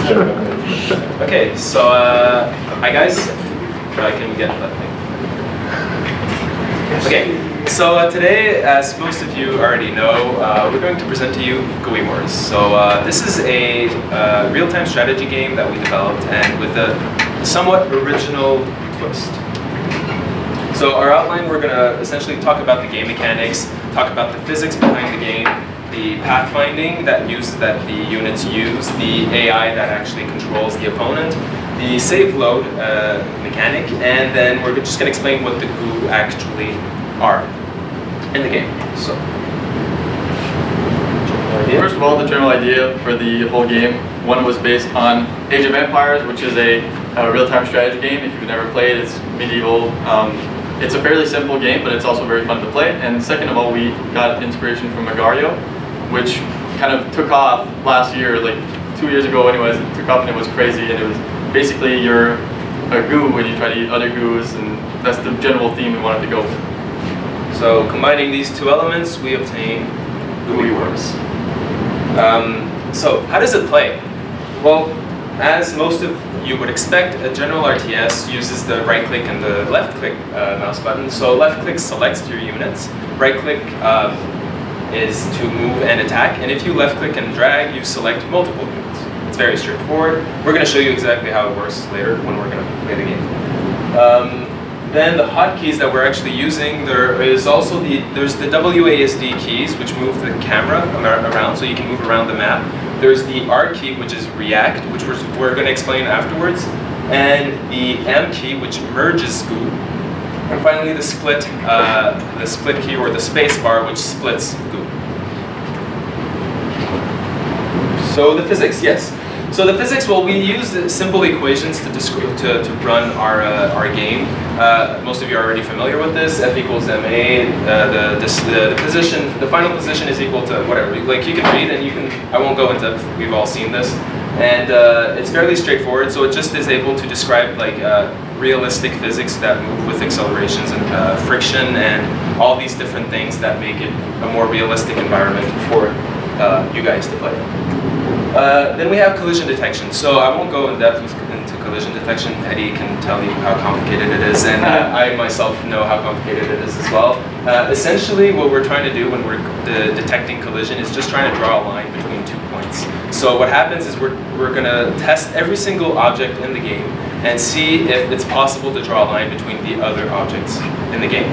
Okay, so hi guys. Can we get that thing? Okay, so today, as most of you already know, we're going to present to you GUI Wars. So this is a real-time strategy game that we developed, and with a somewhat original twist. So our outline, we're going to essentially talk about the game mechanics, talk about the physics behind the game, the pathfinding that the units use, the AI that actually controls the opponent, the save load mechanic, and then we're just going to explain what the GUI actually are in the game. So, first of all, the general idea for the whole game, one was based on Age of Empires, which is a real-time strategy game. If you've never played, it's medieval. It's a fairly simple game, but it's also very fun to play. And second of all, we got inspiration from Magario, which kind of took off last year, like 2 years ago anyways. It took off and it was crazy, and it was basically you're a goo when you try to eat other goos, and that's the general theme we wanted to go with. So combining these two elements, we obtain GUI Wars. So how does it play? Well, as most of you would expect, a general RTS uses the right click and the left click mouse button. So left click selects your units, right click is to move and attack, and if you left click and drag, you select multiple units. It's very straightforward. We're going to show you exactly how it works later when we're going to play the game. Then the hotkeys that we're actually using, there's the WASD keys, which move the camera around, so you can move around the map. There's the R key, which is react, which we're going to explain afterwards, and the M key, which merges GUI, and finally the split key, or the space bar, which splits GUI. So the physics, yes. So the physics, well, we use simple equations to run our game. Most of you are already familiar with this. F equals ma. The final position is equal to whatever. Like, you can read, and I won't go into. We've all seen this, and it's fairly straightforward. So it just is able to describe like realistic physics that move with accelerations and friction and all these different things that make it a more realistic environment for you guys to play. Then we have collision detection. So I won't go in depth into collision detection. Eddie can tell you how complicated it is, and I myself know how complicated it is as well. Essentially, what we're trying to do when we're detecting collision is just trying to draw a line between 2 points. So what happens is we're going to test every single object in the game and see if it's possible to draw a line between the other objects in the game.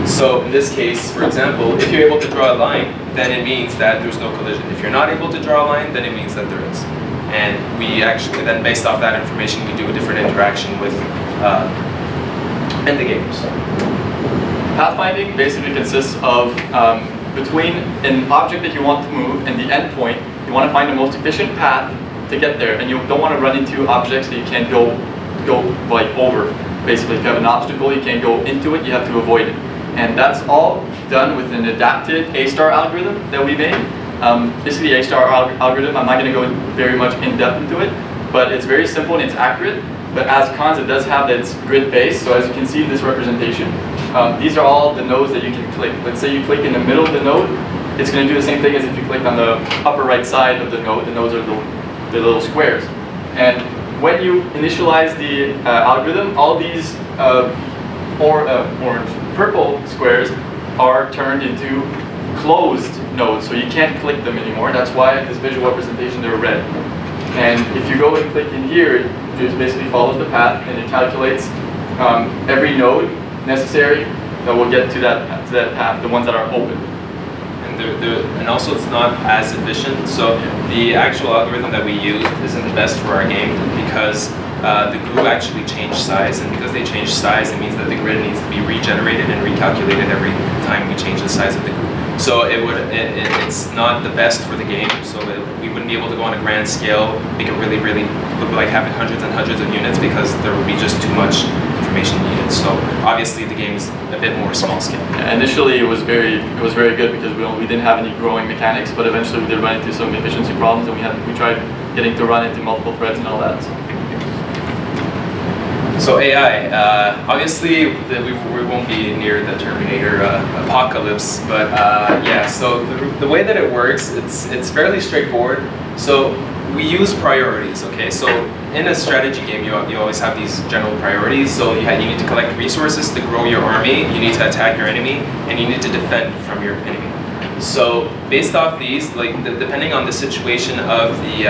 So in this case, for example, if you're able to draw a line, then it means that there's no collision. If you're not able to draw a line, then it means that there is. And we actually, then based off that information, we do a different interaction with in the game. So Pathfinding basically consists of between an object that you want to move and the endpoint, you want to find the most efficient path to get there, and you don't want to run into objects that you can't go like over. Basically, if you have an obstacle, you can't go into it, you have to avoid it. And that's all done with an adapted A-star algorithm that we made. Basically, the A-star algorithm, I'm not going to go very much in depth into it, but it's very simple and it's accurate. But as cons, it does have its grid base. So as you can see in this representation, these are all the nodes that you can click. Let's say you click in the middle of the node, it's going to do the same thing as if you clicked on the upper right side of the node. The nodes are the little squares. And when you initialize the algorithm, all these purple squares are turned into closed nodes, so you can't click them anymore. That's why this visual representation, they're red. And if you go and click in here, it just basically follows the path, and it calculates every node necessary that will get to that path, the ones that are open. And also it's not as efficient, so the actual algorithm that we used isn't the best for our game because the GUI actually changed size, and because they changed size, it means that the grid needs to be regenerated and recalculated every time we change the size of the GUI. So it's not the best for the game, so we wouldn't be able to go on a grand scale, make it really look like having hundreds and hundreds of units, because there would be just too much information needed. So obviously the game is a bit more small scale. Yeah, initially it was very good because we didn't have any growing mechanics, but eventually we did run into some efficiency problems, and we tried getting to run into multiple threads and all that. So AI, obviously we won't be near the Terminator apocalypse, but yeah. So the way that it works, it's fairly straightforward. So we use priorities, okay? So in a strategy game, you always have these general priorities. So you need to collect resources to grow your army, you need to attack your enemy, and you need to defend from your enemy. So based off these, like depending on the situation of the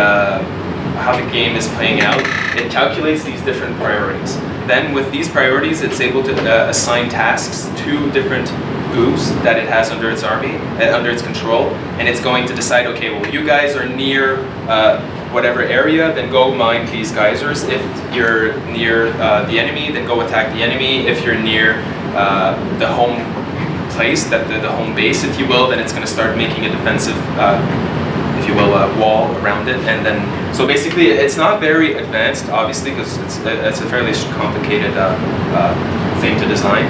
how the game is playing out, it calculates these different priorities. Then with these priorities, it's able to assign tasks to different goos that it has under its army, under its control, and it's going to decide, okay, well, you guys are near whatever area, then go mine these geysers. If you're near the enemy, then go attack the enemy. If you're near the home place, the home base, if you will, then it's going to start making a defensive, if you will, wall around it. And then, so basically, it's not very advanced, obviously, because it's a fairly complicated thing to design.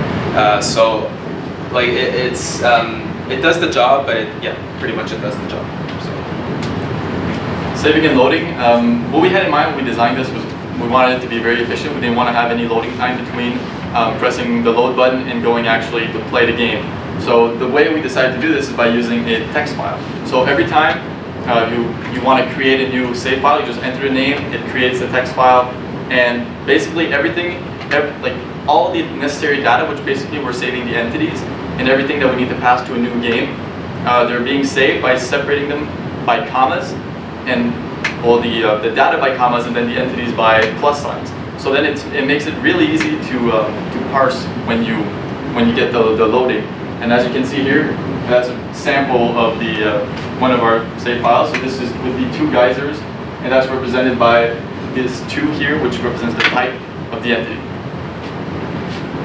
So, like, it does the job, but pretty much it does the job. So. Saving and loading. What we had in mind when we designed this was we wanted it to be very efficient. We didn't want to have any loading time between pressing the load button and going actually to play the game. So the way we decided to do this is by using a text file. So every time you want to create a new save file, you just enter a name, it creates the text file, and basically everything, like all the necessary data, which basically we're saving the entities, and everything that we need to pass to a new game, they're being saved by separating them by commas, and well, the data by commas, and then the entities by plus signs. So then it makes it really easy to parse when you get the loading. And as you can see here, that's a sample of the one of our save files. So this is with the two geysers, and that's represented by this 2 here, which represents the type of the entity.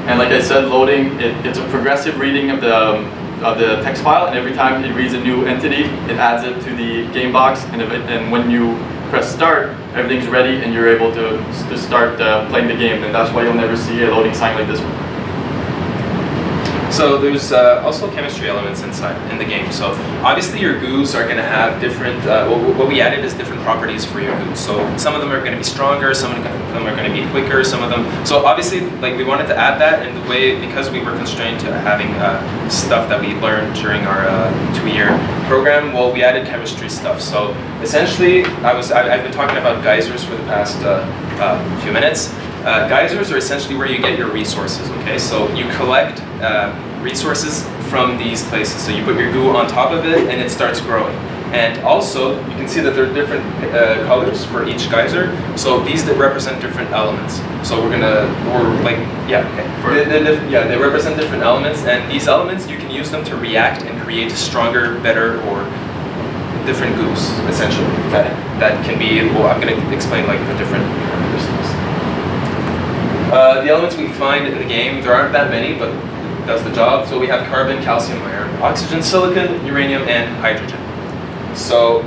And like I said, loading, it's a progressive reading of the text file, and every time it reads a new entity, it adds it to the game box, and when you press start, everything's ready and you're able to start playing the game, and that's why you'll never see a loading sign like this one. So there's also chemistry elements inside in the game. So obviously your goos are going to have different, what we added is different properties for your goos. So some of them are going to be stronger, some of them are going to be quicker, some of them. So obviously, like, we wanted to add that in the way, because we were constrained to having stuff that we learned during our 2-year program. Well, we added chemistry stuff. So essentially, I've been talking about geysers for the past few minutes. Geysers are essentially where you get your resources, okay? So you collect resources from these places. So you put your goo on top of it and it starts growing. And also, you can see that there are different colors for each geyser. So these that represent different elements. So they represent different elements, and these elements, you can use them to react and create stronger, better, or different goos, essentially. That can be, well, I'm going to explain like the different characteristics. The elements we find in the game, there aren't that many, but it does the job. So we have carbon, calcium, iron, oxygen, silicon, uranium, and hydrogen. So,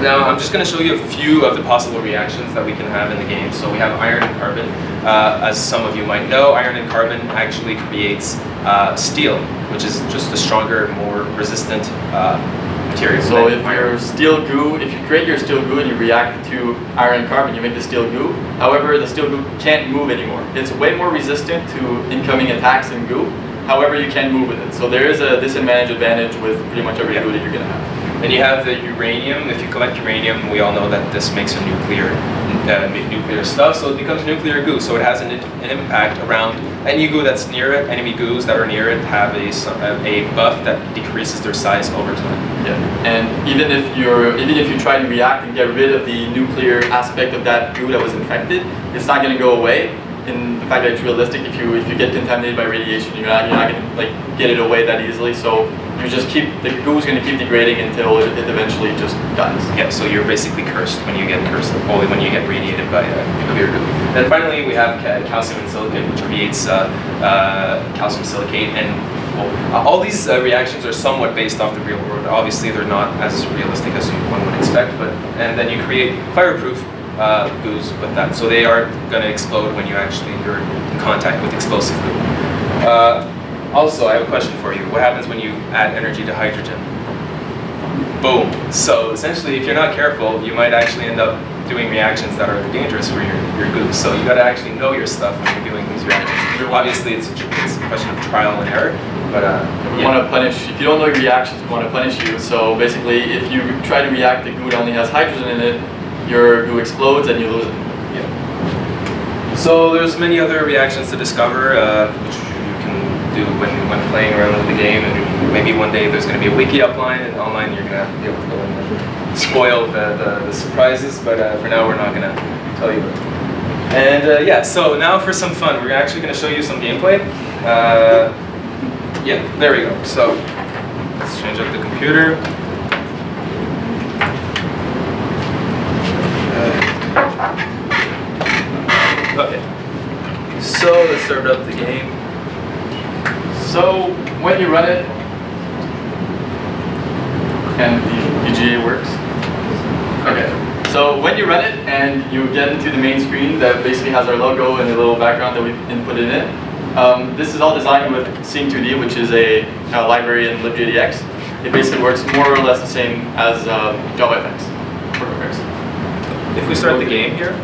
Now I'm just going to show you a few of the possible reactions that we can have in the game. So we have iron and carbon. As some of you might know, iron and carbon actually creates steel, which is just a stronger, more resistant material. So if you create your steel goo and you react to iron and carbon, you make the steel goo. However, the steel goo can't move anymore. It's way more resistant to incoming attacks than goo. However, you can move with it. So there is a advantage with pretty much every goo that you're going to have. Then you have the uranium. If you collect uranium, we all know that this makes a nuclear stuff, so it becomes nuclear goo. So it has an impact around any goo that's near it. Enemy goos that are near it have a buff that decreases their size over time. Yeah, and even if you try to react and get rid of the nuclear aspect of that goo that was infected, it's not going to go away. In the fact that it's realistic, if you get contaminated by radiation, you're not going to get it away that easily. So you just the goo is going to keep degrading until it eventually just dies. Yeah, so you're basically cursed when you get only when you get radiated by nuclear goo. Then finally we have calcium and silicon, which creates calcium silicate, and all these reactions are somewhat based off the real world. Obviously, they're not as realistic as one would expect, and then you create fireproof goos with that, so they aren't going to explode when you're in contact with explosive goo. Also, I have a question for you. What happens when you add energy to hydrogen? Boom. So essentially, if you're not careful, you might actually end up doing reactions that are dangerous for your goos. So you got to actually know your stuff when you're doing these reactions. Obviously, it's a question of trial and error. But We want to punish, if you don't know your reactions, we want to punish you. So basically, if you try to react to goo that only has hydrogen in it, your goo explodes and you lose it. Yeah. So there's many other reactions to discover, which you can do when playing around with the game, and maybe one day there's going to be a wiki offline, and online you're going to be able to go and spoil the surprises, but for now we're not going to tell you. And yeah, so now for some fun, we're actually going to show you some gameplay. Yeah, there we go. So let's change up the computer. Okay, so let's start up the game. So when you run it, and the VGA works. Okay. So when you run it and you get into the main screen that basically has our logo and the little background that we've inputted in it, this is all designed with Scene2D, which is a library in libjdx. It basically works more or less the same as JavaFX. If we start the game here,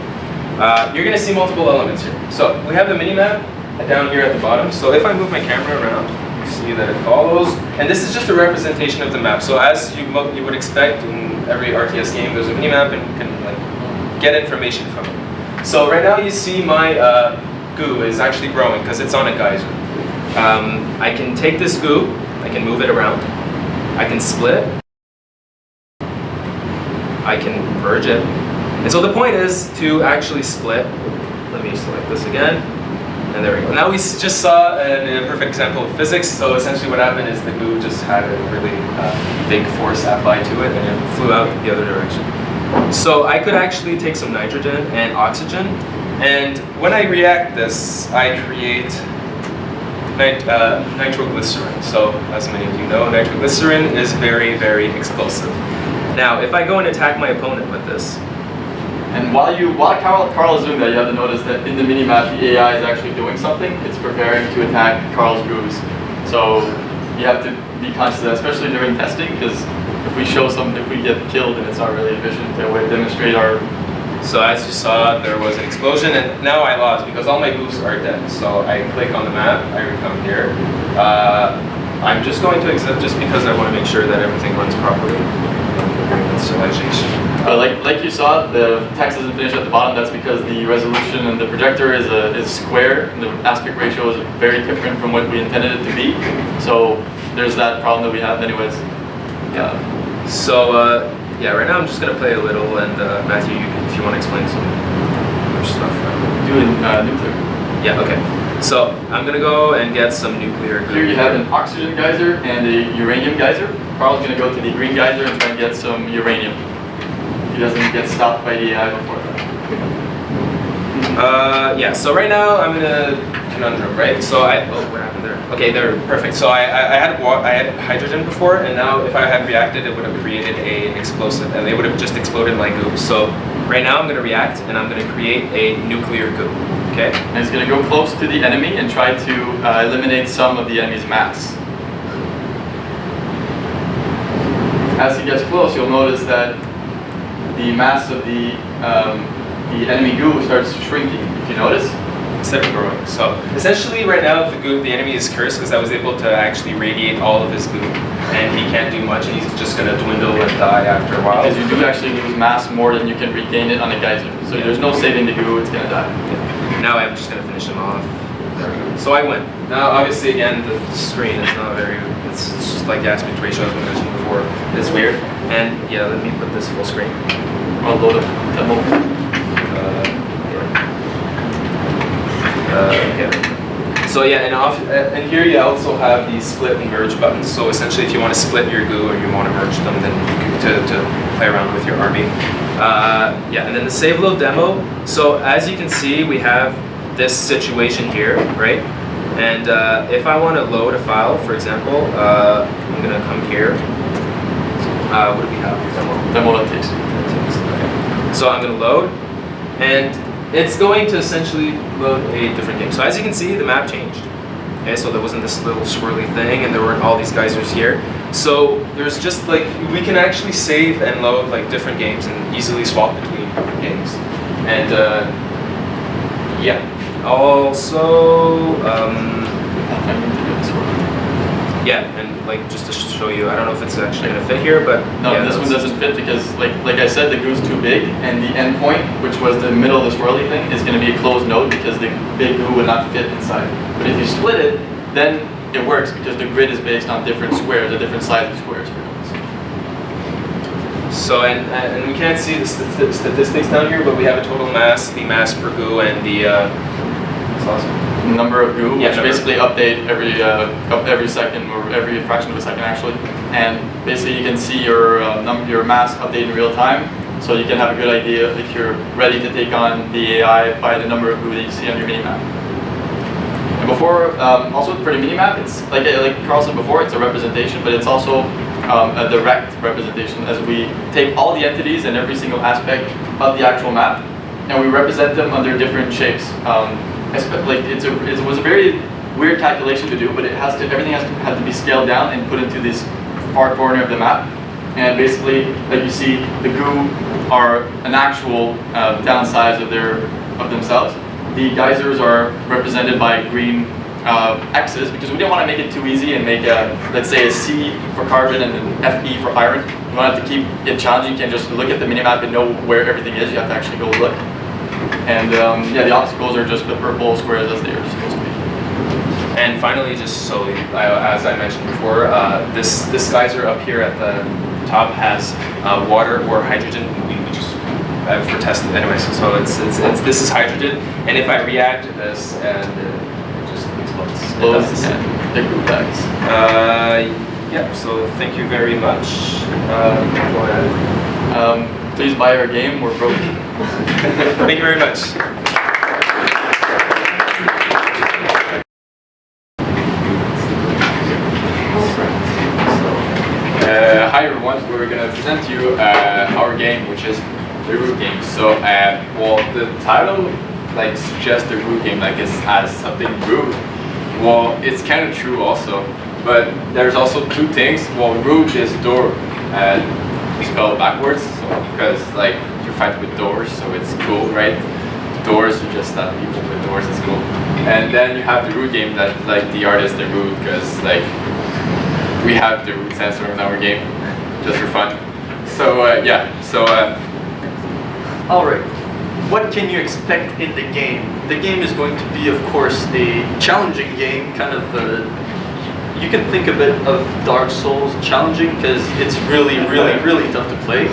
you're going to see multiple elements here. So we have the minimap down here at the bottom. So if I move my camera around, you see that it follows. And this is just a representation of the map. So as you would expect in every RTS game, there's a minimap and you can like get information from it. So right now you see my goo is actually growing because it's on a geyser. I can take this goo, I can move it around, I can split, I can merge it. And so the point is to actually split. Let me select this again, and there we go. Now we just saw a perfect example of physics. So essentially what happened is the goo just had a really big force applied to it and it flew out the other direction. So I could actually take some nitrogen and oxygen, and when I react this, I create nitroglycerin. So as many of you know, nitroglycerin is very, very explosive. Now if I go and attack my opponent with this, and while Carl is doing that, you have to notice that in the minimap, the AI is actually doing something. It's preparing to attack Carl's goos. So you have to be conscious of that, especially during testing, because if we show something, if we get killed, then it's not really efficient to demonstrate our... So as you saw, there was an explosion, and now I lost because all my goos are dead. So I click on the map, I come here. I'm just going to exit just because I want to make sure that everything runs properly. Like you saw, the text isn't finished at the bottom. That's because the resolution and the projector is square, and the aspect ratio is very different from what we intended it to be. So there's that problem that we have anyways. Yeah. So yeah, right now I'm just gonna play a little, and Matthew, if you want to explain some other stuff. Doing nuclear. Yeah. Okay. So I'm gonna go and get some nuclear. Here you have an oxygen geyser and a uranium geyser. Carl's gonna go to the green geyser and try and get some uranium. He doesn't get stopped by the AI before that. Yeah, so right now I'm in a conundrum, right? So what happened there? Okay, they're perfect. So I had hydrogen before, and now if I had reacted, it would have created an explosive, and they would have just exploded my goo. So right now I'm going to react, and I'm going to create a nuclear goo, okay? And it's going to go close to the enemy and try to eliminate some of the enemy's mass. As he gets close, you'll notice that the mass of the enemy goo starts shrinking, if you notice. Instead of growing. So essentially right now the enemy is cursed because I was able to actually radiate all of his goo, and he can't do much, and he's just going to dwindle and die after a while. Because you do actually lose mass more than you can regain it on a geyser. So there's no saving the goo, it's going to die. Yeah. Now I'm just going to finish him off. There we go. So I win. Now obviously again the screen is not very, it's just like the aspect ratio as we mentioned before. It's weird. And yeah, let me put this full screen. I'll load up that moment. Okay. So yeah, and here you also have these split and merge buttons. So essentially, if you want to split your goo or you want to merge them, then you can to play around with your army. Yeah, and then the save load demo. So as you can see, we have this situation here, right? And if I want to load a file, for example, I'm gonna come here. What do we have? Demo.txt. Okay. So I'm gonna load, and it's going to essentially load a different game. So as you can see, the map changed. Okay, so there wasn't this little swirly thing, and there weren't all these geysers here. So there's just like, we can actually save and load like different games and easily swap between different games. And yeah, also, Yeah, and like just to show you, I don't know if it's actually gonna fit here, but no, yeah, this one doesn't fit because like I said, the goo is too big, and the end point, which was the middle of the swirly thing, is going to be a closed node because the big goo would not fit inside. But if you split it, then it works because the grid is based on different squares, or different size of squares for nodes. So and we can't see the statistics down here, but we have a total mass, the mass per goo, and the number of goo, yeah, which basically update every second, or every fraction of a second actually. And basically you can see your mass update in real time, so you can have a good idea if you're ready to take on the AI by the number of goo that you see on your minimap. And before, also for the minimap, it's like Carl said before, it's a representation, but it's also a direct representation, as we take all the entities and every single aspect of the actual map, and we represent them under different shapes. It was a very weird calculation to do, but everything had to be scaled down and put into this far corner of the map. And basically, like you see, the goo are an actual downsize of themselves. The geysers are represented by green X's because we didn't want to make it too easy and make let's say a C for carbon and an FE for iron. We wanted to keep it challenging. You can't just look at the minimap and know where everything is. You have to actually go look. And yeah, the obstacles are just the purple squares as they are supposed to be. And finally, just so as I mentioned before, this geyser up here at the top has water or hydrogen. We just for testing anyway. So this is hydrogen, and if I react to this, and it just explodes. Yeah, they're group bags. Yeah. So thank you very much. Go ahead. Please buy our game. We're broke. Thank you very much. Hi everyone, we're going to present to you our game, which is the root game. So, well, the title like suggests the root game, like it has something root. Well, it's kind of true also, but there's also two things. Well, root is door, spelled backwards, so because like you're fighting with doors, so it's cool, right? Doors are just that people with doors, it's cool. And then you have the root game that like the artist the root, because like we have the root sensor in our game, just for fun. So yeah, so alright, what can you expect in the game? The game is going to be, of course, a challenging game, kind of you can think a bit of Dark Souls challenging, because it's really tough to play.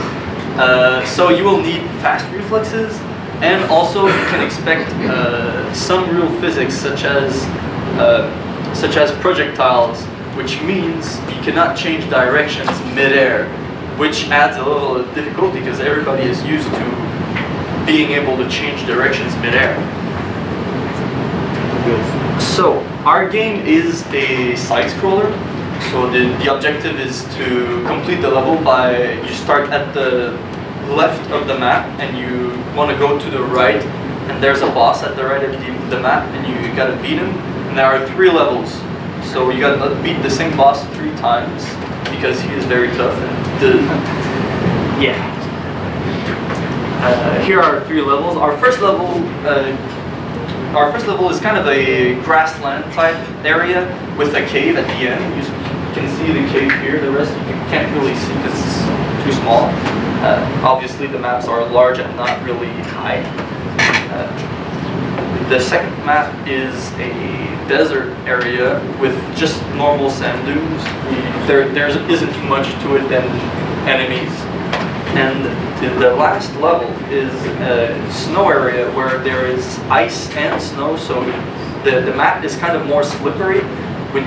So you will need fast reflexes, and also you can expect some real physics, such as projectiles, which means you cannot change directions mid-air, which adds a little difficulty because everybody is used to being able to change directions mid-air. So our game is a side-scroller. So the objective is to complete the level by, you start at the left of the map and you want to go to the right, and there's a boss at the right of the map, and you gotta beat him. And there are 3 levels. So you gotta beat the same boss 3 times because he is very tough. And here are 3 levels. Our first level is kind of a grassland type area with a cave at the end. You can see the cave here. The rest you can't really see because it's too small. Obviously, the maps are large and not really high. The second map is a desert area with just normal sand dunes. There isn't too much to it than enemies. And the last level is a snow area where there is ice and snow, so the map is kind of more slippery when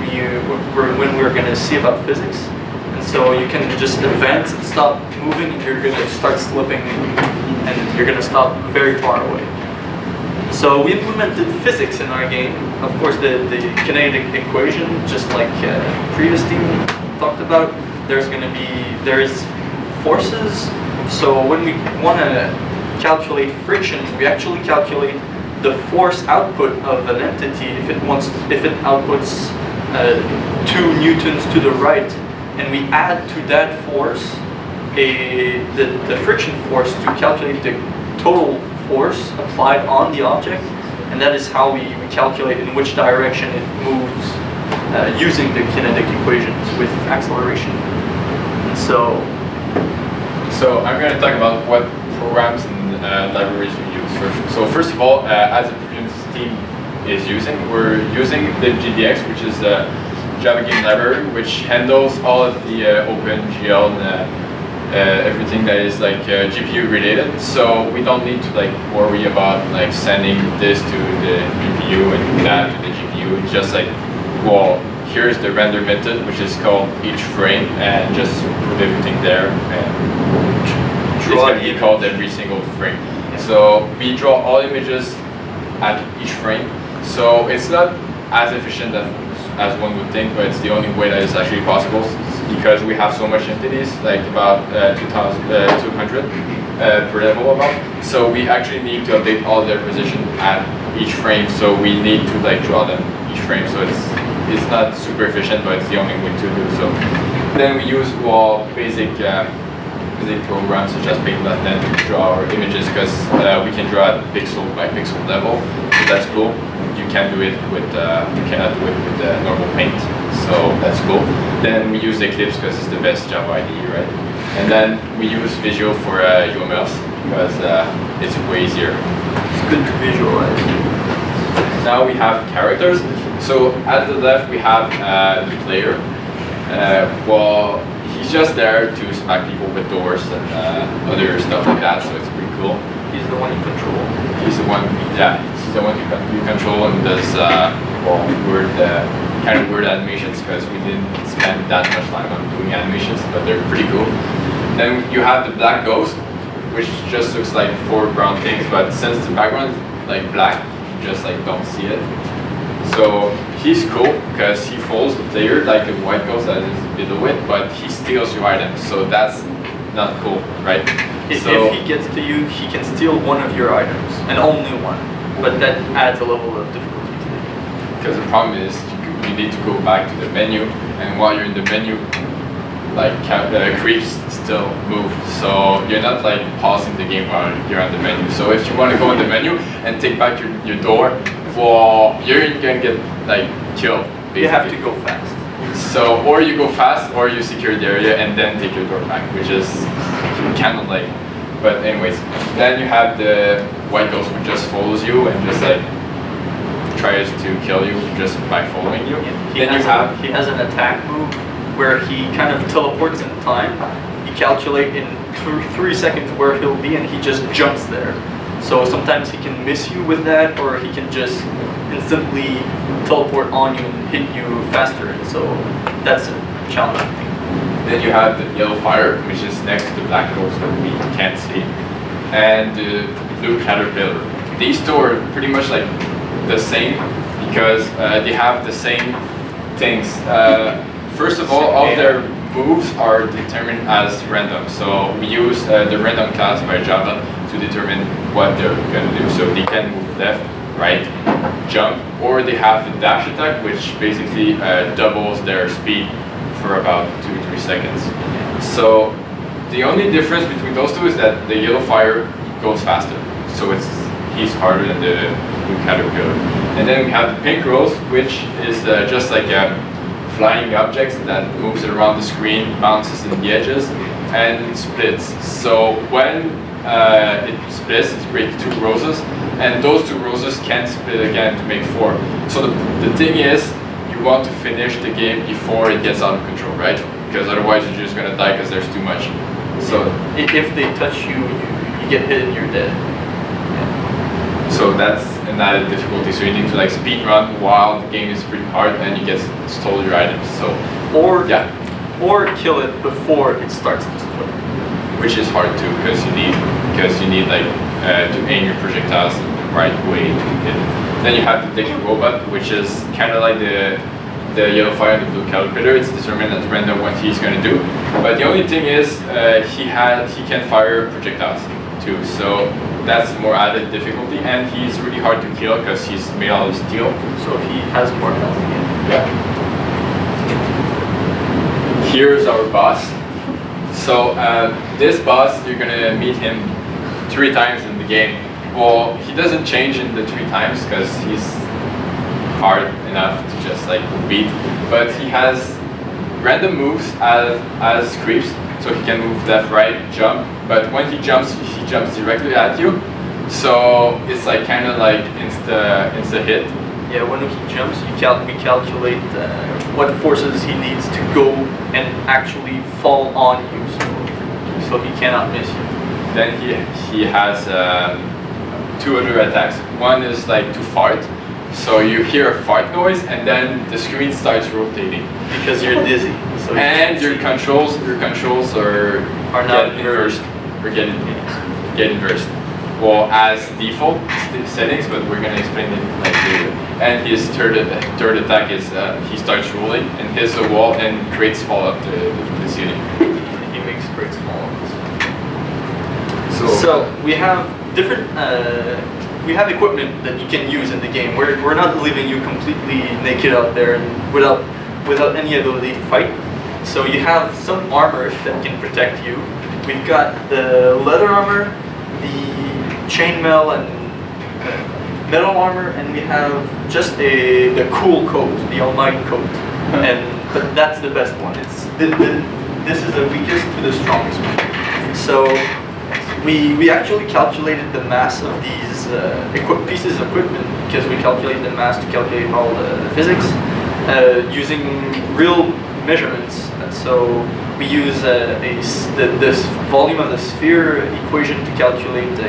we're going to see about physics. And so you can just advance and stop moving, and you're going to start slipping, and you're going to stop very far away. So we implemented physics in our game. Of course, the kinetic equation, just like previous team talked about. There is forces. So when we want to calculate friction, we actually calculate the force output of an entity if it outputs 2 newtons to the right, and we add to that force the friction force to calculate the total force applied on the object, and that is how we calculate in which direction it moves using the kinetic equations with acceleration. So I'm going to talk about what programs and libraries we use. So first of all, as the previous team is using, we're using the GDX, which is a Java game library, which handles all of the OpenGL and everything that is like GPU related. So we don't need to like worry about like sending this to the GPU and that to the GPU. It's just like, well, here's the render method, which is called each frame, and just put everything there, and it's going to be called every single frame. So we draw all images at each frame. So it's not as efficient as one would think, but it's the only way that is actually possible, because we have so much entities, like about 200 per level about. So we actually need to update all their position at each frame. So we need to like draw them each frame. So it's not super efficient, but it's the only way to do so. Then we use basic programs such as Paint.net to draw our images, because we can draw at pixel by pixel level. So that's cool. You can do it with you cannot do it with normal Paint. So that's cool. Then we use Eclipse because it's the best Java IDE, right? And then we use Visual for UMLs because it's way easier. It's good to visualize. Now we have characters. So at the left we have the player. He's just there to smack people with doors and other stuff like that, so it's pretty cool. He's the one you control. He's the one, yeah, he's the one you control, and does kind of weird animations, because we didn't spend that much time on doing animations, but they're pretty cool. Then you have the black ghost, which just looks like 4 brown things, but since the background is like black, you just like don't see it. So he's cool because he follows the player like the white ghost that is below it, but he steals your items, so that's not cool, right? If he gets to you, he can steal one of your items, and only one, but that adds a level of difficulty to the game. Because the problem is you need to go back to the menu, and while you're in the menu, like creeps still move, so you're not like pausing the game while you're on the menu. So if you want to go in the menu and take back your door, well, you're gonna get like killed, basically. You have to go fast. So, or you go fast, or you secure the area and then take your door back, which is kind of lame. But anyways, then you have the white ghost, which just follows you and just like tries to kill you just by following you. Yeah. He has an attack move where he kind of teleports in time. You calculate in 3 seconds where he'll be, and he just jumps there. So sometimes he can miss you with that, or he can just instantly teleport on you and hit you faster. So that's a challenging thing. Then you have the yellow fire, which is next to the black ghost that we can't see, and the blue caterpillar. These two are pretty much like the same because they have the same things. First of all their moves are determined as random. So we use the random class by Java to determine what they're going to do. So they can move left, right, jump, or they have the dash attack, which basically doubles their speed for about 2-3 seconds. So the only difference between those two is that the yellow fire goes faster. So he's harder than the blue caterpillar. And then we have the pink rose, which is just like flying objects that moves around the screen, bounces in the edges, and splits. So when it splits, it creates 2 roses, and those 2 roses can split again to make 4. So the thing is, you want to finish the game before it gets out of control, right? Because otherwise you're just gonna die because there's too much. So if they touch you, you get hit and you're dead. So that's an added difficulty. So you need to like speed run while the game is pretty hard, and you get stole your items. So or kill it before it starts to split, which is hard too because you need like to aim your projectiles in the right way to hit it. Then you have the detective robot, which is kind of like the yellow fire and the blue caterpillar. It's determined at random what he's going to do. But the only thing is he can fire projectiles too. So that's more added difficulty, and he's really hard to kill because he's made out of steel. So he has more health again. Yeah. Here's our boss. So this boss, you're gonna meet him 3 times in the game. Well, he doesn't change in the 3 times because hard enough to just like beat. But he has random moves as creeps, so he can move left, right, jump. But when he jumps directly at you. So it's like kind of like insta hit. Yeah, when he jumps, we calculate what forces he needs to go and actually fall on you, so he cannot miss you. Then he has 2 other attacks. One is like to fart, so you hear a fart noise and then the screen starts rotating because you're dizzy. So and your controls are not inversed. Or get inversed. Well, as default settings, but we're gonna explain it like later. And his third attack is he starts rolling and hits a wall and creates fall up the ceiling. He makes creates fall. So we have different we have equipment that you can use in the game. We're not leaving you completely naked out there and without any ability to fight. So you have some armor that can protect you. We've got the leather armor, the chainmail and metal armor, and we have just the cool coat, the Almighty coat, but that's the best one. This is the weakest to the strongest one. So we actually calculated the mass of these pieces of equipment because we calculate the mass to calculate all the physics using real measurements. So we use this volume of the sphere equation to calculate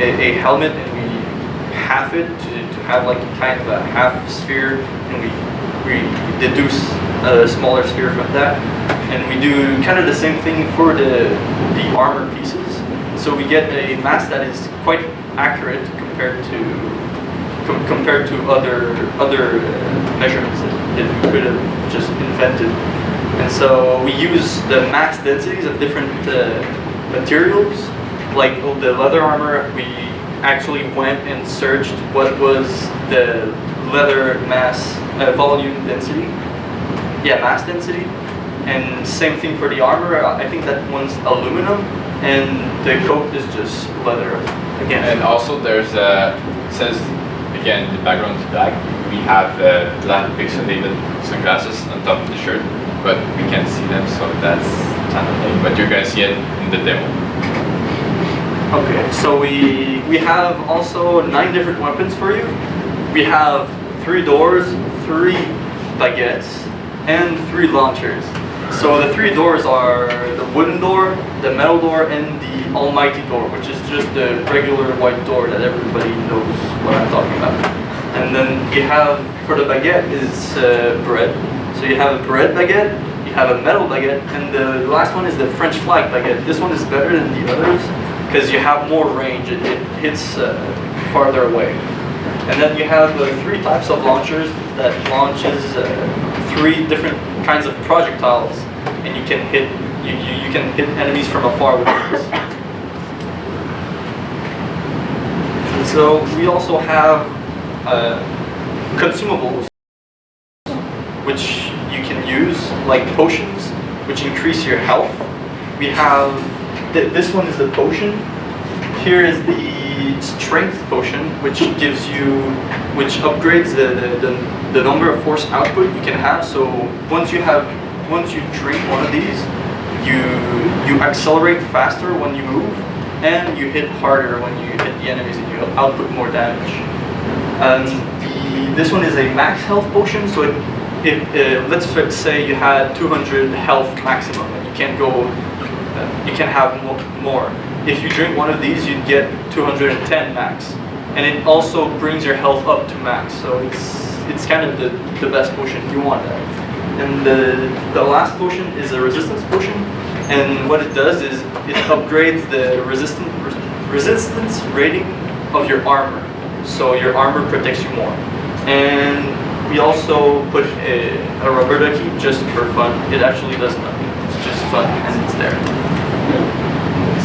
a helmet, and we half it to have like kind of a half sphere, and we deduce a smaller sphere from that, and we do kind of the same thing for the armor pieces. So we get a mass that is quite accurate compared to other measurements that we could have just invented. And so we use the max densities of different materials. Like the leather armor, we actually went and searched what was the leather mass volume density. Yeah, mass density. And same thing for the armor. I think that one's aluminum, and the coat is just leather again. And also there's since again the background is black, we have black pixelated sunglasses on top of the shirt. But we can't see them, so that's kind of lame. But you're gonna see it in the demo. Okay, so we have also 9 different weapons for you. We have 3 doors, 3 baguettes, and 3 launchers. So the 3 doors are the wooden door, the metal door, and the almighty door, which is just the regular white door that everybody knows what I'm talking about. And then you have, for the baguette, is bread. So you have a bread baguette, you have a metal baguette, and the last one is the French flag baguette. This one is better than the others because you have more range. It hits farther away. And then you have 3 types of launchers that launches 3 different kinds of projectiles, and you can hit enemies from afar with these. And so we also have consumables, which you can use, like potions, which increase your health. We have, this one is the potion. Here is the strength potion, which upgrades the number of force output you can have. So once you drink one of these, you accelerate faster when you move, and you hit harder when you hit the enemies, and you output more damage. This one is a max health potion, so let's say you had 200 health maximum, and you can't have more. If you drink one of these, you'd get 210 max, and it also brings your health up to max. So it's kind of the best potion you want that. And the last potion is a resistance potion, and what it does is it upgrades the resistance rating of your armor, so your armor protects you more. And we also put a rubber ducky just for fun. It actually does nothing. It's just fun, and it's there.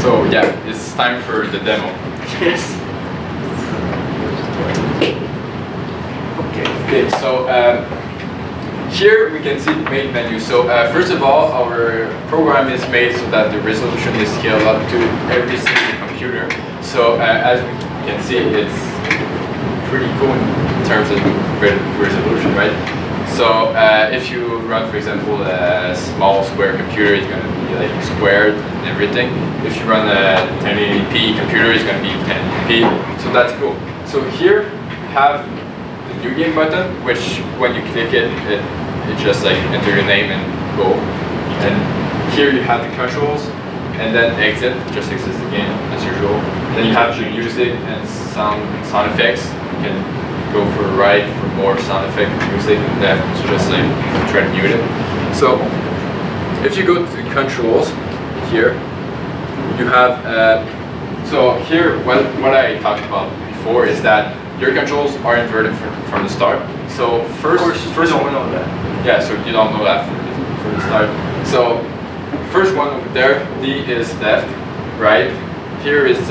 So yeah, it's time for the demo. Yes. Okay, so here we can see the main menu. So first of all, our program is made so that the resolution is scaled up to every single computer. So as we can see, it's pretty cool in terms of resolution, right? So if you run, for example, a small square computer, it's going to be like squared and everything. If you run a 1080p computer, it's going to be 1080p. So that's cool. So here you have the new game button, which when you click it, it just like enter your name and go. And here you have the controls, and then exit, just exits the game as usual. And then you have your music and sound effects. You can go for right for more sound effect music, and left to just like try to mute it. So if you go to the controls here, you have so here what I talked about before is that your controls are inverted from the start. So first we don't know that. Yeah, so you don't know that from the start. So first one over there, D is left, right. Here is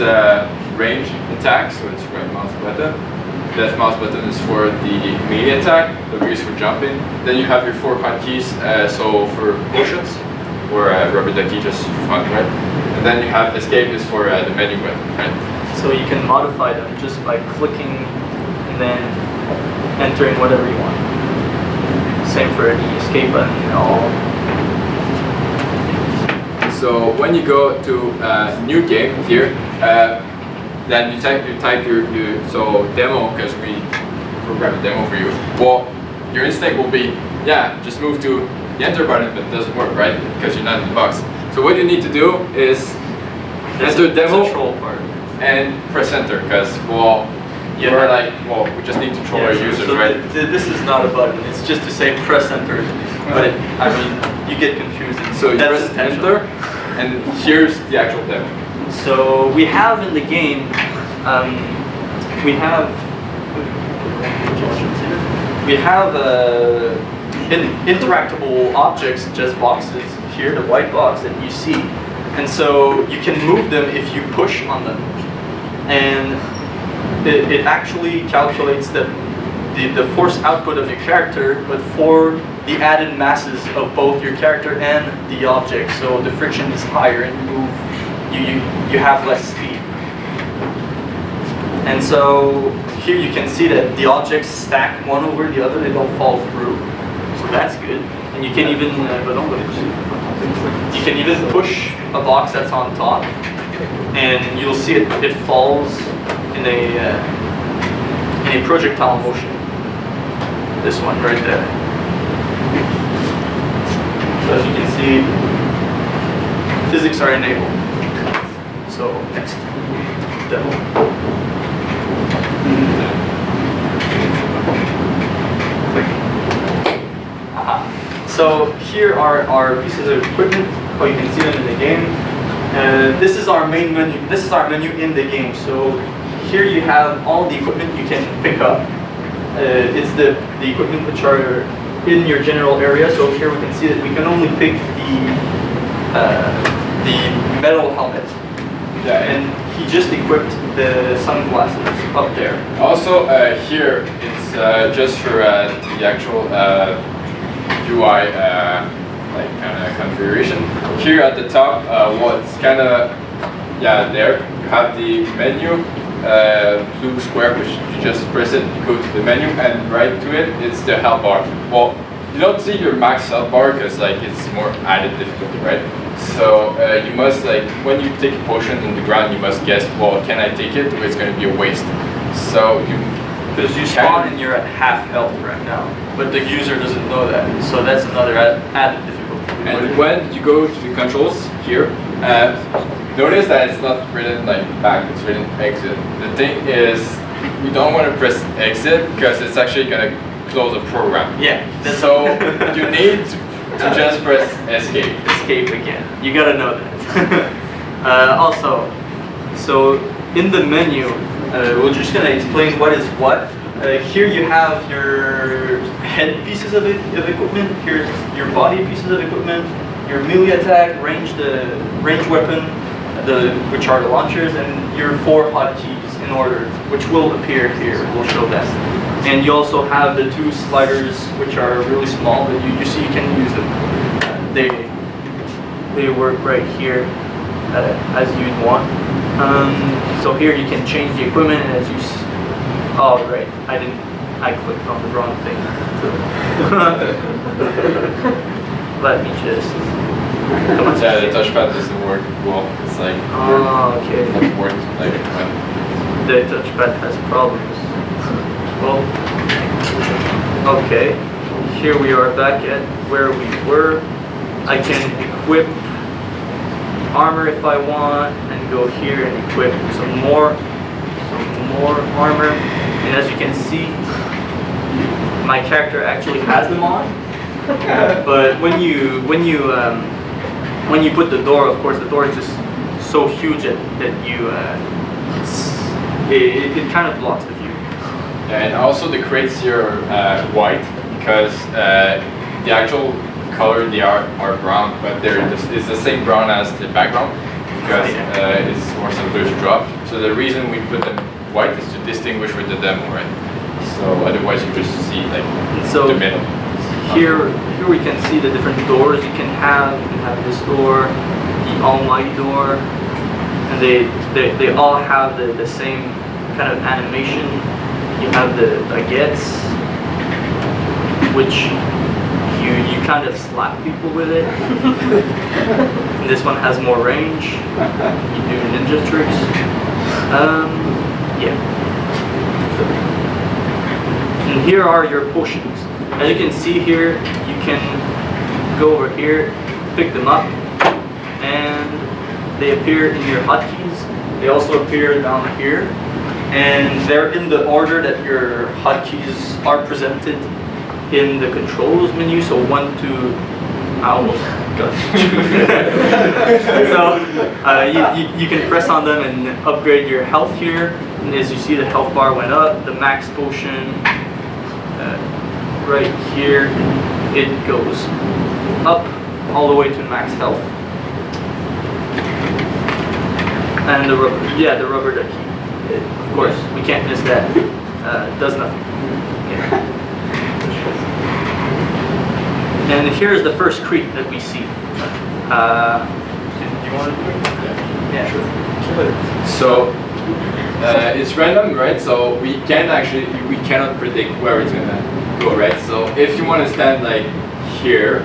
range attack, so it's right mouse button. Left mouse button is for the melee attack, W is for jumping. Then you have your 4 hotkeys, so for potions, or rubber ducky, just fun, right? And then you have escape is for the menu button, right? So you can modify them just by clicking and then entering whatever you want. Same for the escape button and all. So when you go to new game here, then you type your so demo, because we programmed a demo for you. Well, your instinct will be, yeah, just move to the enter button, but it doesn't work, right? Because you're not in the box. So what you need to do is enter demo and press enter, because well, we're like, well, we just need to troll our users, so right? This is not a button. It's just to say press enter, but I mean, you get confused. So you press enter, and here's the actual demo. So we have in the game, we have interactable objects, such as boxes here, the white box that you see, and so you can move them if you push on them, and it actually calculates the force output of your character, but for the added masses of both your character and the object, so the friction is higher and you have less speed. And so here you can see that the objects stack one over the other, they don't fall through. So that's good. And you can even push a box that's on top, and you'll see it falls in a projectile motion. This one right there. So as you can see, physics are enabled. So next demo. So here are our pieces of equipment. How you can see them in the game. This is our main menu. This is our menu in the game. So here you have all the equipment you can pick up. It's the equipment which are in your general area. So here we can see that we can only pick the metal helmet. Yeah, and he just equipped the sunglasses up there. Also here it's just for the actual UI like kind of configuration. Here at the top, what's kind of there you have the menu, blue square, which you just press it, you go to the menu, and right to it, it's the health bar. Well, you don't see your max health bar because like it's more added difficulty, right? So you must like when you take a potion in the ground, you must guess, well, can I take it or it's going to be a waste? So because you spawn and you're at half health right now, but the user doesn't know that. So that's another added difficulty. And when you go to the controls here, notice that it's not written like back, it's written exit. The thing is, we don't want to press exit because it's actually going to close a program. Yeah. So you need to just press escape. Escape again. You gotta know that. Also, so in the menu, we're just gonna explain what is what. Here you have your head pieces of equipment. Here's your body pieces of equipment. Your melee attack, range weapon, which are the launchers, and your 4 hotkeys in order, which will appear here. We'll show that. And you also have the 2 sliders, which are really small, but you see you can use them. They work right here as you'd want. So here you can change the equipment, and Oh, right. I clicked on the wrong thing. Let me just. Come on. Yeah, the touchpad doesn't work well. It's like Oh, okay. it works like when The touchpad has problems. Well, okay. Here we are back at where we were. I can equip armor if I want, and go here and equip some more armor. And as you can see, my character actually has them on. But when you put the door, of course, the door is just so huge that it kind of blocks the view. and also the crates here are white because the actual color they are brown, but it's the same brown as the background because it's more simpler to draw. So the reason we put them white is to distinguish with the demo, right? So otherwise you just see like the middle. Here we can see the different doors you can have. You can have this door, the almighty door, and they all have the same kind of animation. You have the baguettes, which you kind of slap people with it. And this one has more range. You do ninja tricks. Yeah. And here are your potions. As you can see here, you can go over here, pick them up, and they appear in your hotkeys. They also appear down here, and they're in the order that your hotkeys are presented in the controls menu. So 1, 2, I almost got So you can press on them and upgrade your health here. And as you see, the health bar went up. The max potion right here, it goes up all the way to max health. And the rubber ducky. Of course, we can't miss that. Does nothing. Yeah. And here's the first creep that we see. Do you want to do it? Yeah, sure. So it's random, right? So we cannot predict where it's gonna go, right? So if you want to stand like here,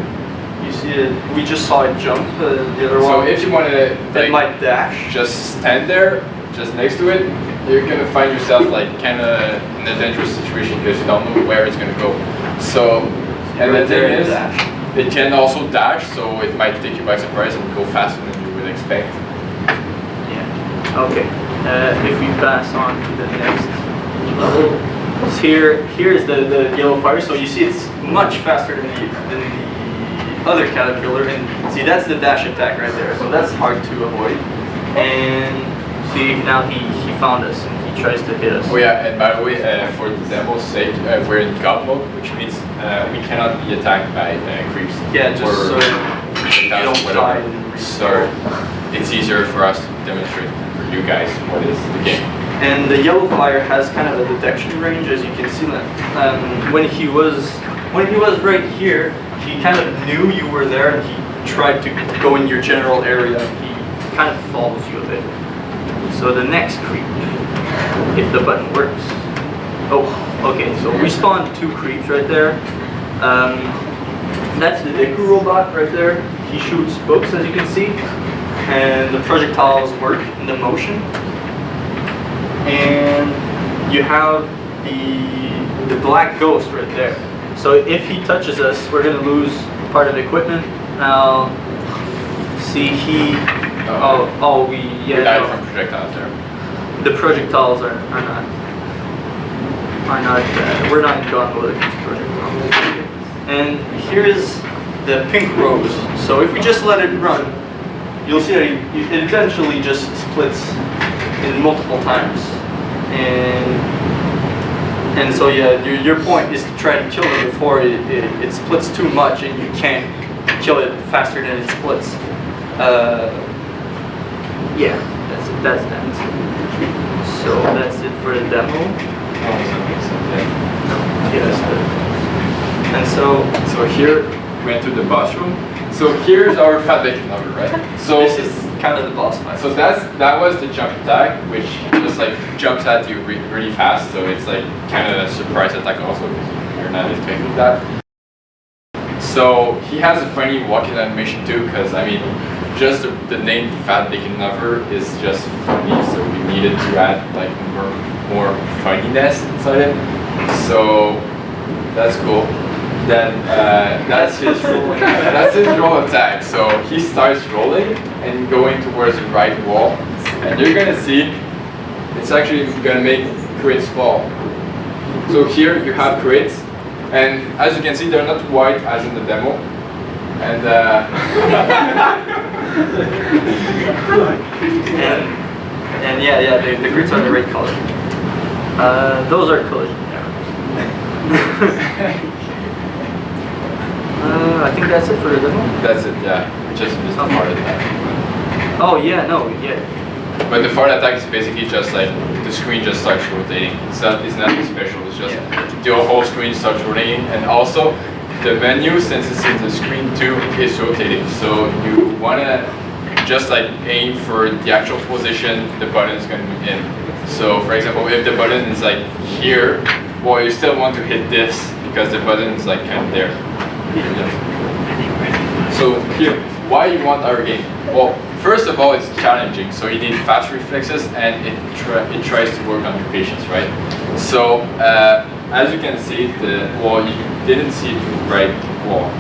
you see it. We just saw it jump. The other one. So if you want to that might dash. just stand there, just next to it, you're gonna find yourself like kind of in a dangerous situation because you don't know where it's gonna go. So and the thing is, it can also dash, so it might take you by surprise and go faster than you would expect. Yeah. Okay. If we pass on to the next level, so here's the yellow fire. So you see, it's much faster than the other caterpillar, and see that's the dash attack right there. So that's hard to avoid. And see now he found us and he tries to hit us. Oh yeah, and by the way, for the demo's sake, we're in God mode, which means we cannot be attacked by creeps. Yeah, just so you don't die. So it's easier for us to demonstrate for you guys what is the game. And the yellow fire has kind of a detection range, as you can see that. When he was right here, he kind of knew you were there, and he tried to go in your general area. He kind of follows you a bit. So the next creep, if the button works. Oh, okay. So we spawned 2 creeps right there. That's the Deku robot right there. He shoots books, as you can see, and the projectiles work in the motion. And you have the black ghost right there. So if he touches us, we're gonna lose part of the equipment. Now, see we died from projectiles there. The projectiles are not. We're not in God mode against projectiles. And here is the pink rose. So if we just let it run, you'll see that it eventually just splits in multiple times. And so yeah, your point is to try to kill it before it splits too much, and you can't kill it faster than it splits. Yeah, that's that. So that's it for the demo. Yes. And so here we went to the bathroom. So here's our fat bacon number, right? So this is kind of the boss fight. So that was the jump attack, which just like jumps at you really fast. So it's like kind of a surprise attack also, because you're not expecting that. So he has a funny walking animation too, because I mean, just the name Fat Bacon Lover is just funny, so we needed to add like more funniness inside it. So that's cool. Then that's his that's his roll attack. So he starts rolling and going towards the right wall, and you're gonna see it's actually gonna make crits fall. So here you have crits, and as you can see, they're not white as in the demo, and and yeah, the crits are the red color. Those are colored. I think that's it for the demo. that's it. Yeah, just missed the fart attack. Oh yeah, no, yeah. But the fart attack is basically just like the screen just starts rotating. It's nothing special. It's just the whole screen starts rotating, and also the menu, since it's in the screen too, is rotating. So you wanna just like aim for the actual position the button is going to be in. So for example, if the button is like here, well, you still want to hit this because the button is like kind of there. So here, why you want our game? Well, first of all, it's challenging. So you need fast reflexes, and it tries to work on your patience, right? So as you can see, you didn't see it right. Well,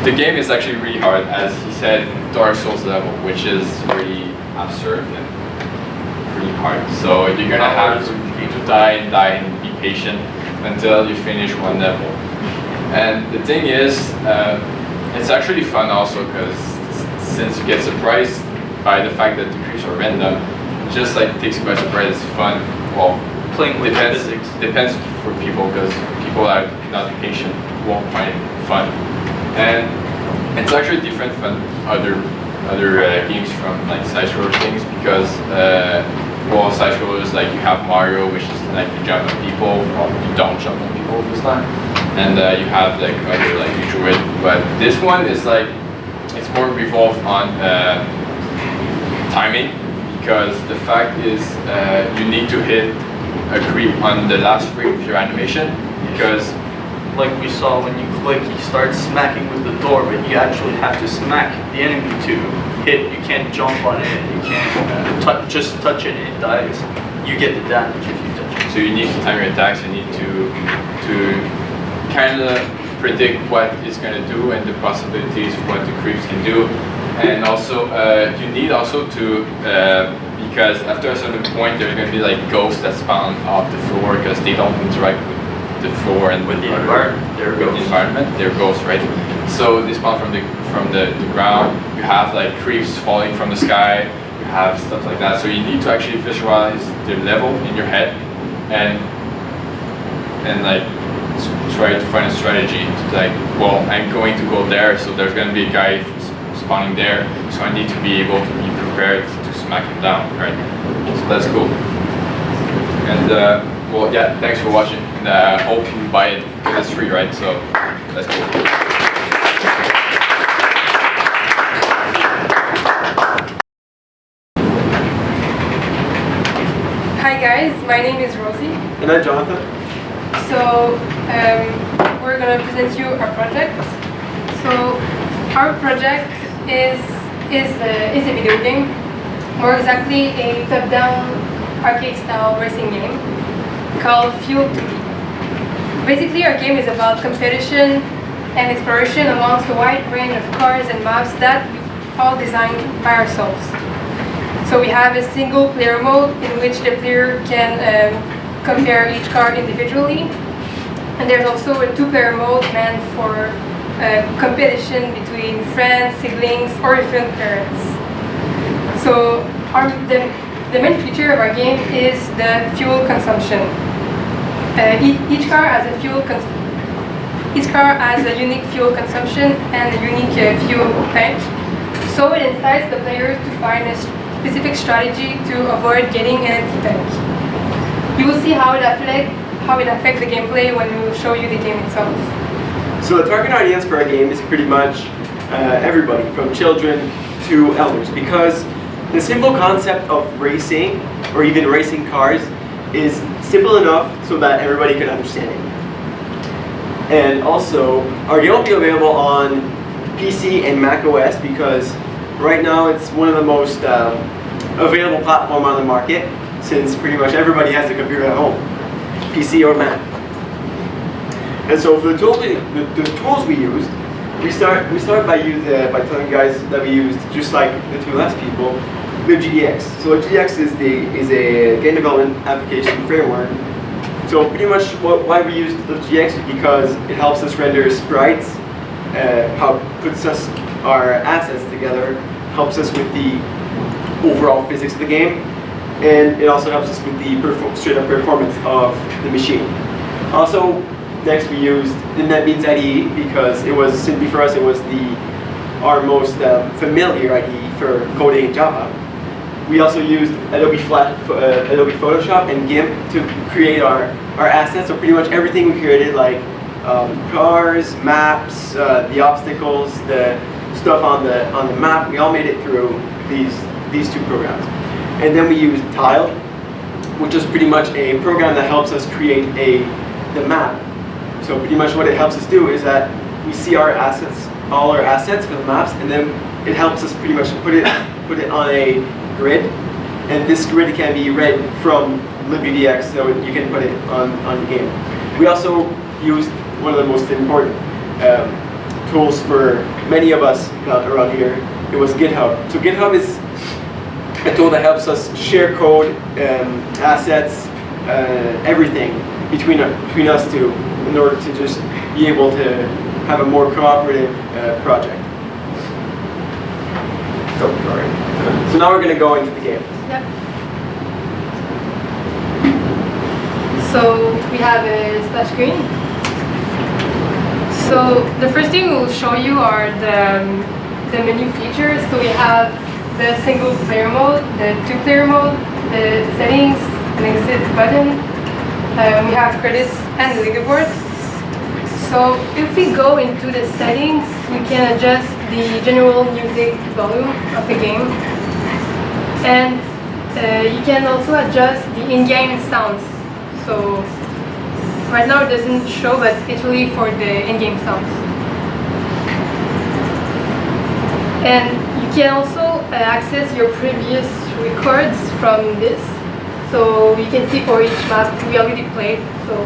the game is actually really hard, as he said, Dark Souls level, which is really absurd and pretty hard. So you're gonna have to die and be patient until you finish one level. And the thing is, it's actually fun also, because since you get surprised by the fact that the creeps are random, it just like takes you by surprise. It's fun. Well, Playing with physics. Depends for people, because people are not patient won't find it fun. And it's actually different from other games from like side scroller things, because side scrollers, like you have Mario, which is like you jump on people, well, you don't jump on people this time, and you have like other like you druid, but this one is like it's more revolved on timing, because the fact is you need to hit a creep on the last frame of your animation, because like we saw when you click, you start smacking with the door, but you actually have to smack the enemy to hit. You can't jump on it, you can't just touch it and it dies. You get the damage if you touch it. So you need to time your attacks, you need to kind of predict what it's going to do and the possibilities of what the creeps can do. And also, you need also to, because after a certain point, there's going to be like ghosts that spawn off the floor, because they don't interact with the floor and with the environment. They're ghosts, right? So they spawn from the ground. You have like creeps falling from the sky. You have stuff like that. So you need to actually visualize the level in your head, and like try to find a strategy to like, well, I'm going to go there, so there's going to be a guy spawning there, so I need to be able to be prepared to smack him down, right? So that's cool. And well, yeah, thanks for watching, and I hope you buy it, because it's free, right? So that's cool. Hi guys, my name is Rosie. And I'm Jonathan. So we're going to present you our project. So our project is a video game, more exactly a top-down arcade-style racing game called Fuel 2D. Basically, our game is about competition and exploration amongst a wide range of cars and maps that we all designed by ourselves. So we have a single player mode in which the player can compare each car individually, and there's also a two-player mode meant for competition between friends, siblings, or even parents. So the main feature of our game is the fuel consumption. Each car has a unique fuel consumption and a unique fuel tank. So it incites the player to find a specific strategy to avoid getting an empty tank. You will see how it affects the gameplay when we will show you the game itself. So the target audience for our game is pretty much everybody, from children to elders, because the simple concept of racing, or even racing cars, is simple enough so that everybody can understand it. And also, our game will be available on PC and Mac OS, because right now it's one of the most available platform on the market, since pretty much everybody has a computer at home, PC or Mac. And so for the tools we used, we start by telling you guys that we used, just like the two last people, libGDX. So libGDX is a game development application framework. So pretty much why we used libGDX is because it helps us render sprites, puts our assets together, helps us with the overall physics of the game, and it also helps us with the straight up performance of the machine. Also, next we used the NetBeans IDE, because it was, simply for us, it was our most familiar IDE for coding in Java. We also used Adobe Photoshop and GIMP to create our assets. So pretty much everything we created, like cars, maps, the obstacles, the stuff on the map, we all made it through these two programs. And then we used Tile, which is pretty much a program that helps us create the map. So pretty much what it helps us do is that we see our assets, all our assets for the maps, and then it helps us pretty much put it on a grid. And this grid can be read from libGDX, so you can put it on the game. We also used one of the most important tools for many of us around here. It was GitHub. So GitHub is a tool that helps us share code, assets, everything between us two, in order to just be able to have a more cooperative project. So now we're going to go into the game. Yep. So we have a splash screen. So the first thing we'll show you are the menu features. So we have the single player mode, the two-player mode, the settings, an exit button. We have credits and the leaderboard. So if we go into the settings, we can adjust the general music volume of the game. And you can also adjust the in-game sounds. So right now it doesn't show, but it's really for the in-game sounds. And you can also access your previous records from this. So you can see for each map we already played. So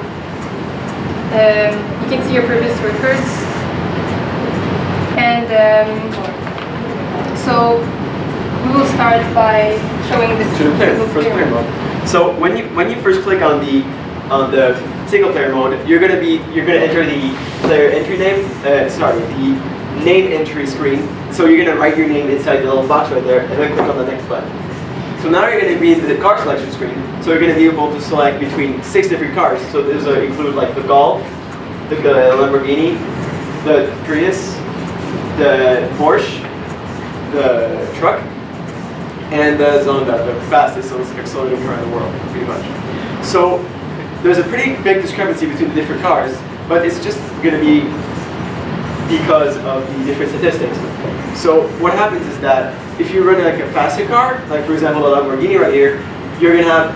you can see your previous records. And so we will start by showing the single player mode. So when you first click on the single player mode, you're gonna enter the player entry name. The name entry screen. So you're gonna write your name inside the little box right there, and then click on the next button. So now you're gonna be in the car selection screen. So you're gonna be able to select between 6 different cars. So these include like the Golf, the Lamborghini, the Prius, the Porsche, the truck, and the Zonda, the fastest accelerating car in the world, pretty much. So there's a pretty big discrepancy between the different cars, but it's just going to be because of the different statistics. So what happens is that if you run like a faster car, like for example the Lamborghini right here, you're going to have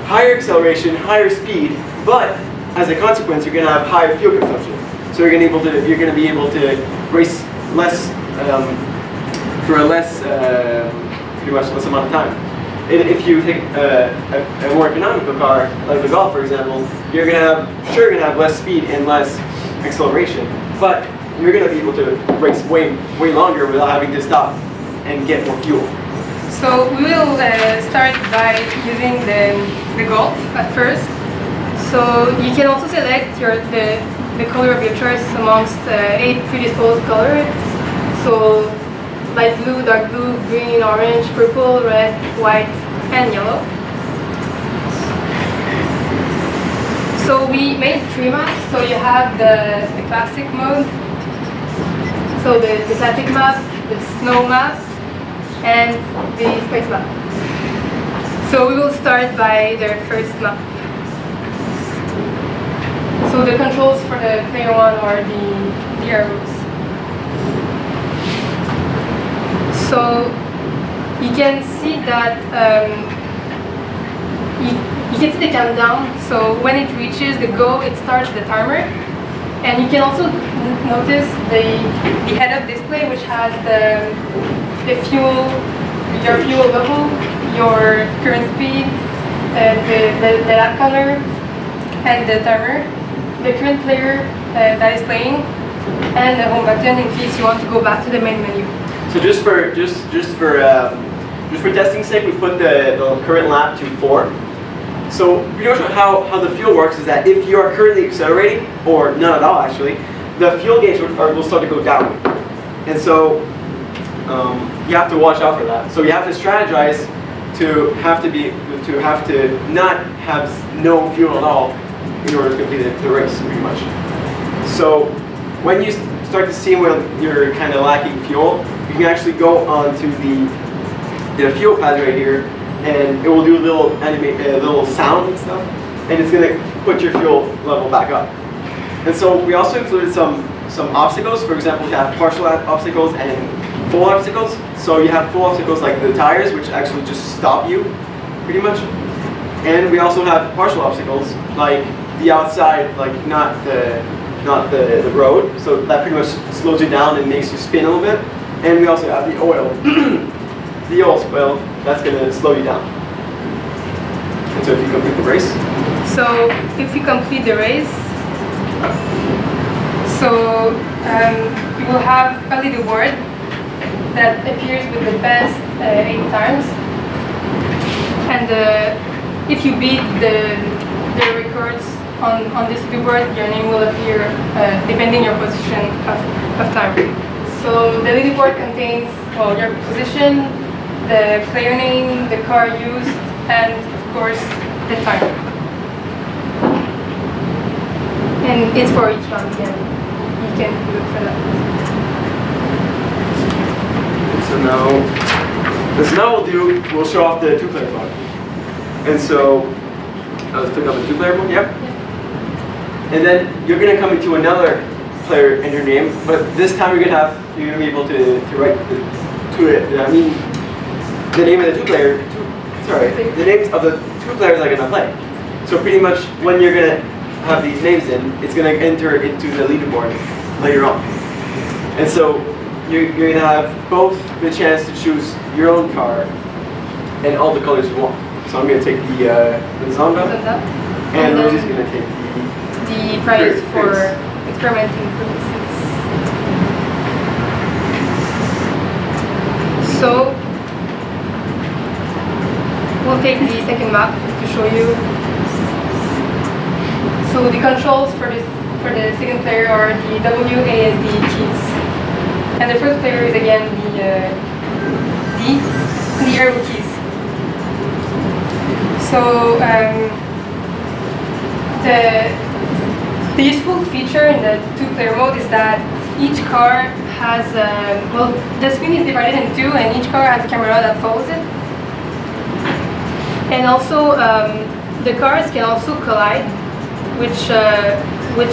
higher acceleration, higher speed, but as a consequence you're going to have higher fuel consumption. So you're going to be able to race less for a pretty much less amount of time. And if you take a more economical car, like the Golf for example, you're gonna have less speed and less acceleration, but you're gonna be able to race way longer without having to stop and get more fuel. So we will start by using the Golf at first. So you can also select the color of your choice amongst 8 predisposed colors. So light blue, dark blue, green, orange, purple, red, white, and yellow. So we made 3 maps. So you have the classic mode, so the classic map, the snow map, and the space map. So we will start by the first map. So the controls for the player 1 are the arrows. So you can see that you can see the countdown. So when it reaches the go, it starts the timer. And you can also notice the head-up display, which has the fuel, your fuel level, your current speed, the lap color, and the timer, the current player that is playing, and the home button in case you want to go back to the main menu. So just for testing's sake, we put the current lap to 4. So pretty much how the fuel works is that if you are currently accelerating, or none at all actually, the fuel gauge will start to go down. And so you have to watch out for that. So you have to strategize to have to not have no fuel at all in order to complete the race, pretty much. So when you start to see when you're kind of lacking fuel, you can actually go onto the fuel pad right here, and it will do a little sound and stuff, and it's going to put your fuel level back up. And so we also included some obstacles. For example, you have partial obstacles and full obstacles. So you have full obstacles like the tires, which actually just stop you, pretty much. And we also have partial obstacles like the outside, like not the road. So that pretty much slows you down and makes you spin a little bit. And we also have the oil, the oil spill. That's going to slow you down. And so if you complete the race. So if you complete the race, so you will have a leaderboard that appears with the best 8 times. And if you beat the records on this leaderboard, your name will appear depending your position of time. So the leaderboard contains, well, your position, the player name, the car used, and of course the time. And it's for each round again. You can look for that. So now we'll show off the 2-player mode. And so let's click on the 2-player mode. Yep. And then you're gonna come into another player and your name, but this time you're gonna be able to write the name of the 2-player. The names of the 2 players are gonna play. So pretty much when you're gonna have these names in, it's gonna enter into the leaderboard later on. And so you're gonna have both the chance to choose your own car and all the colors you want. So I'm gonna take the Zonda, and Rosie's gonna take the prize for experimenting purposes. So we'll take the second map to show you. So the controls for the second player are the WASD keys, and the first player is again the arrow keys. So the useful feature in the 2-player mode is that each car has well, the screen is divided in 2, and each car has a camera that follows it. And also, the cars can also collide, which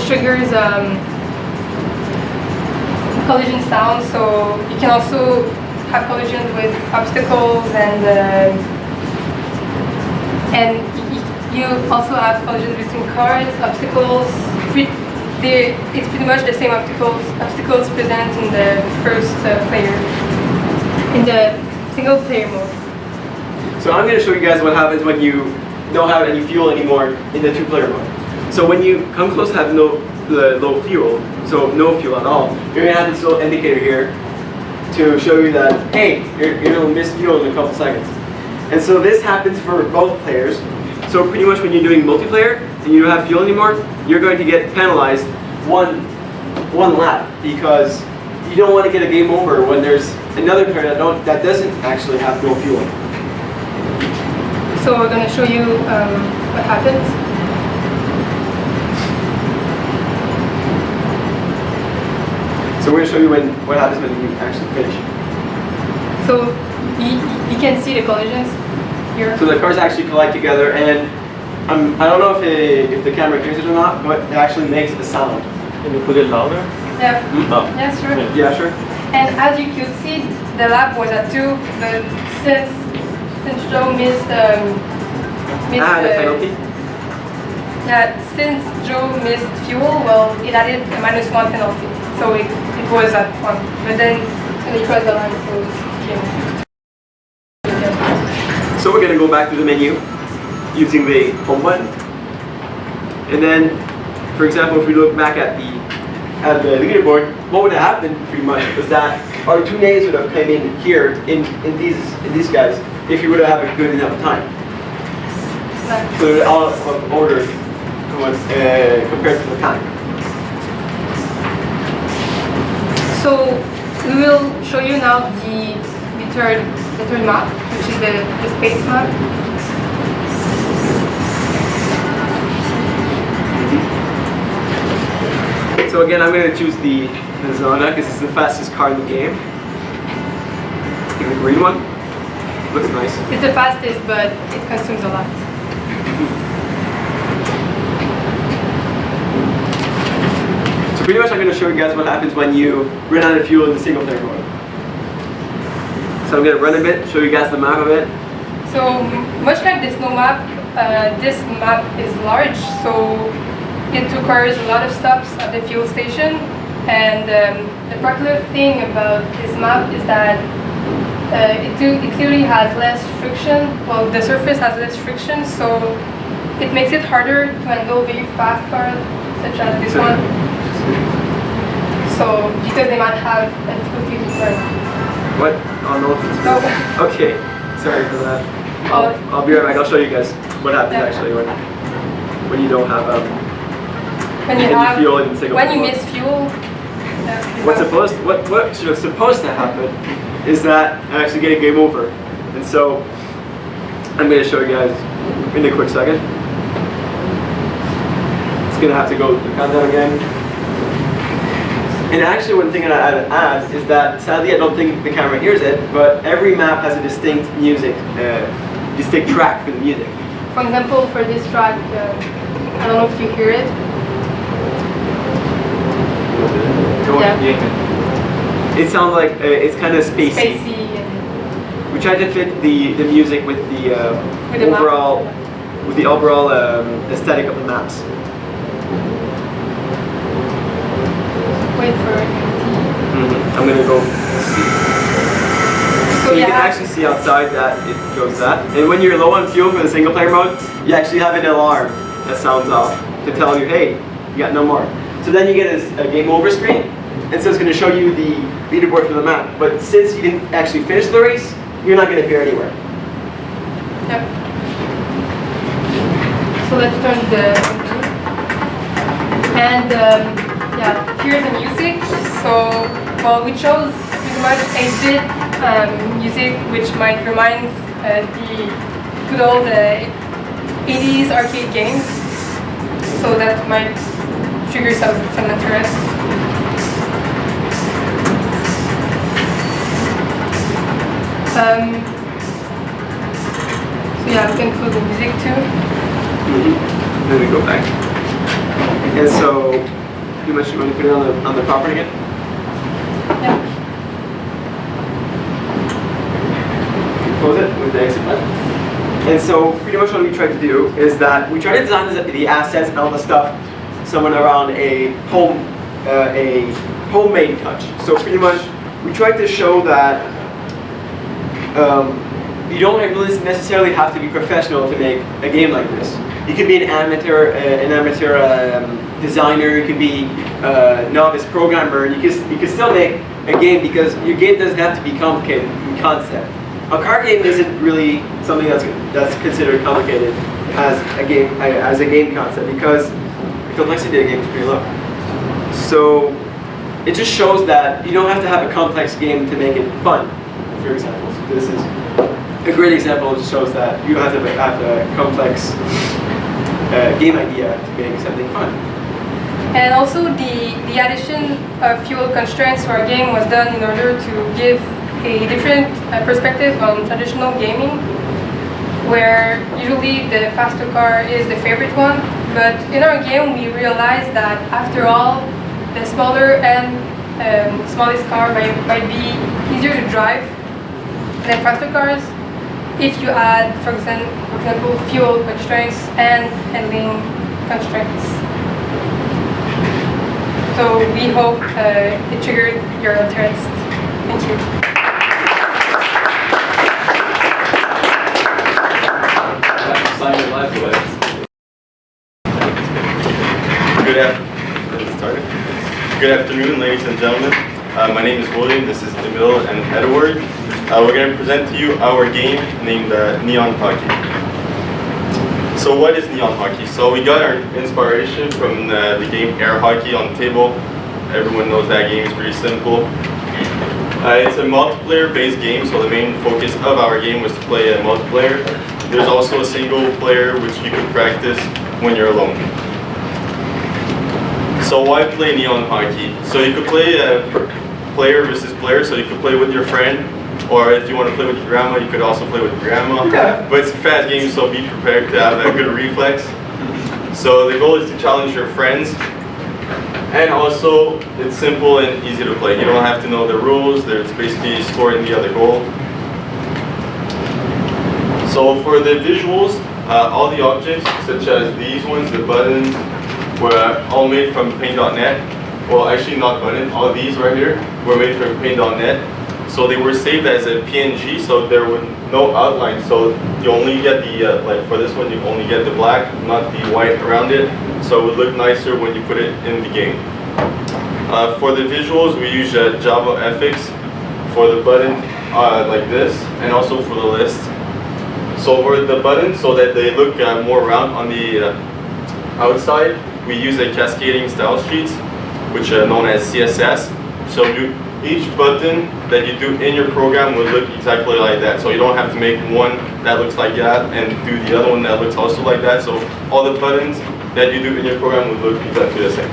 triggers collision sound. So you can also have collisions with obstacles, and you also have collisions between cars, obstacles. It's pretty much the same obstacles present in the first player, in the single-player mode. So I'm going to show you guys what happens when you don't have any fuel anymore in the 2-player mode. So when you come close to have low fuel, so no fuel at all, you're going to have this little indicator here to show you that, hey, you're going to miss fuel in a couple seconds. And so this happens for both players. So pretty much when you're doing multiplayer and you don't have fuel anymore, you're going to get penalized one lap, because you don't want to get a game over when there's another player that doesn't actually have no fuel. So we're going to show you what happens. So we're going to show you what happens when you actually finish. So you can see the collisions here. So the cars actually collide together, and I don't know if the camera hears it or not, but it actually makes a sound. Can you put it louder? Yeah. Oh. Yeah, sure. Yeah, sure. And as you could see, the lap was at 2, but since Joe missed The penalty. yeah, since Joe missed fuel, well, it added a -1 penalty, so it was at 1. But then he crossed the line, so it came. So we're gonna go back to the menu using the home button, and then, for example, if we look back at the leaderboard, what would have happened pretty much was that our 2 names would have come in here in these guys if you would have had a good enough time. So they're all of order compared to the time. So we will show you now the third map, which is the space map. So again, I'm going to choose the Zona because it's the fastest car in the game. Take the green one. Looks nice. It's the fastest, but it consumes a lot. So pretty much I'm going to show you guys what happens when you run out of fuel in the single player mode. So I'm going to run a bit, show you guys the map of it. So much like the snow map, this map is large, so it requires a lot of stops at the fuel station. And the particular thing about this map is that it clearly has less friction. Well, the surface has less friction, so it makes it harder to handle very fast cars, such as this one. So because they might have a difficulty to turn. What? Oh no. No. Okay. Sorry for that. I'll be right back. I'll show you guys what happens actually when you don't have when you fuel in single when you mode. miss fuel. What should have supposed to happen is that I actually get a game over, and so I'm going to show you guys in a quick second. It's going to have to go the countdown again. And actually, one thing I'd add is that sadly I don't think the camera hears it, but every map has a distinct distinct track for the music. For example, for this track, I don't know if you hear it. Yeah. It sounds like it's kind of spacey. We tried to fit the music with the overall aesthetic of the maps. Wait for it. I'm gonna go. So you yeah. can actually see outside that it goes that. And when you're low on fuel for the single player mode, you actually have an alarm that sounds off to tell you, hey, you got no more. So then you get a game over screen, and so it's going to show you the leaderboard for the map. But since you didn't actually finish the race, you're not going to appear anywhere. Yep. So let's turn the and yeah, here's the music. So well, we chose pretty much 8-bit music, which might remind the good old 80s arcade games. So that might trigger some interest. So yeah, we can include the music too. Then we go back. And so, pretty much you want to put it on the property again? Yeah. Close it with the exit button. And so pretty much what we try to do is that we try to design the assets and all the stuff somewhere around a homemade touch. So pretty much we try to show that you don't really necessarily have to be professional to make a game like this. You could be an amateur designer. You could be a novice programmer. You could still make a game because your game doesn't have to be complicated in concept. A card game isn't really something that's considered complicated as a game concept because the complexity of the game is pretty low. So it just shows that you don't have to have a complex game to make it fun. For example, so this is a great example. It just shows that you don't have to have a complex game idea to make something fun. And also the addition of fuel constraints to our game was done in order to give a different perspective on traditional gaming, where usually the faster car is the favorite one. But in our game we realized that after all, the smaller and smallest car might be easier to drive than faster cars if you add, for example, fuel constraints and handling constraints. So we hope it triggered your interest. Thank you. Sign your life away. Good afternoon, ladies and gentlemen. My name is William, this is Emil and Edward. We're going to present to you our game named Neon Hockey. So what is Neon Hockey? So we got our inspiration from the game Air Hockey on the table. Everyone knows that game, it's pretty simple. It's a multiplayer based game, so the main focus of our game was to play a multiplayer. There's also a single player which you can practice when you're alone. So why play Neon Hockey? So you could play player versus player, so you could play with your friend, or if you want to play with your grandma, you could also play with your grandma. Yeah. But it's a fast game, so be prepared to have a good reflex. So the goal is to challenge your friends, and also it's simple and easy to play. You don't have to know the rules, there's basically scoring the other goal. So for the visuals, all the objects, such as these ones, the buttons, were all made from paint.net. Well, actually not button, all these right here were made from paint.net. So they were saved as a PNG, so there was no outline. So you only get the, like for this one, you only get the black, not the white around it. So it would look nicer when you put it in the game. For the visuals, we use JavaFX for the button like this, and also for the list. So for the buttons, so that they look more round on the outside, we use a cascading style sheets, which are known as CSS. So each button that you do in your program will look exactly like that. So you don't have to make one that looks like that and do the other one that looks also like that. So all the buttons that you do in your program will look exactly the same.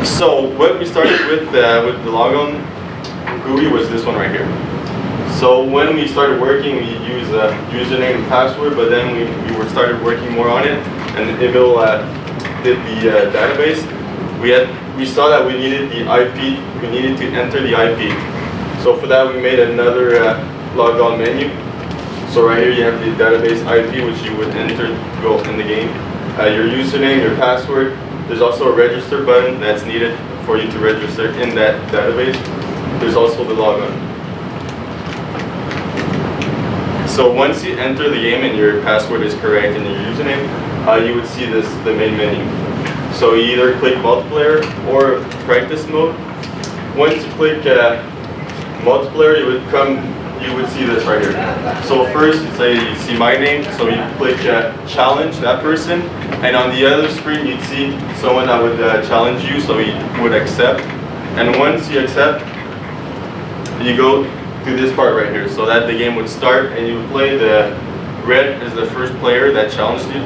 So what we started with the logon GUI was this one right here. So when we started working, we used username and password, but then we started working more on it, and Emil did the database. We saw that we needed the IP, we needed to enter the IP. So for that we made another logon menu. So right here you have the database IP, which you would enter to go in the game. Your username, your password. There's also a register button that's needed for you to register in that database. There's also the logon. So once you enter the game and your password is correct and your username, you would see the main menu. So you either click multiplayer or practice mode. Once you click multiplayer, you would see this right here. So first you see my name, so you click challenge that person, and on the other screen you'd see someone that would challenge you, so you would accept. And once you accept, you go to this part right here, so that the game would start, and you would play. The red is the first player that challenged you,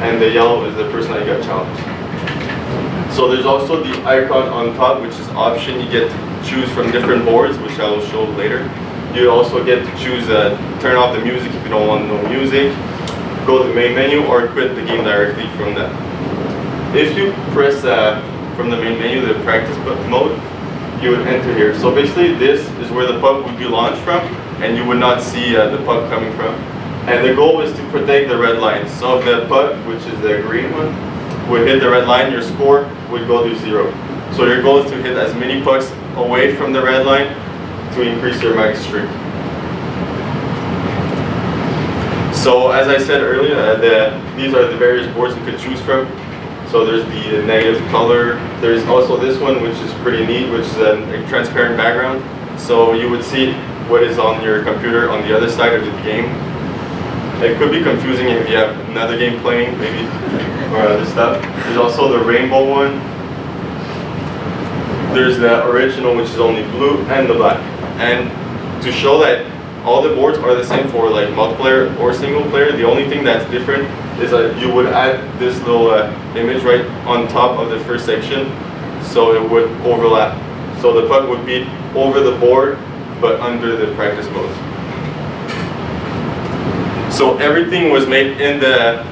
and the yellow is the person that got challenged. So there's also the icon on top, which is option. You get to choose from different boards, which I will show later. You also get to choose turn off the music if you don't want no music, go to the main menu, or quit the game directly from that. If you press from the main menu, the practice mode, you would enter here. So basically this is where the puck would be launched from, and you would not see the puck coming from. And the goal is to protect the red line. So if the puck, which is the green one, would hit the red line, your score would go to 0. So your goal is to hit as many pucks away from the red line to increase your max streak. So as I said earlier, these are the various boards you could choose from. So there's the negative color. There's also this one, which is pretty neat, which is a transparent background. So you would see what is on your computer on the other side of the game. It could be confusing if you have another game playing, maybe, or other stuff. There's also the rainbow one. There's the original, which is only blue, and the black. And to show that all the boards are the same for like multiplayer or single player, the only thing that's different is that you would add this little image right on top of the first section, so it would overlap. So the puck would be over the board, but under the practice mode. So everything was made in the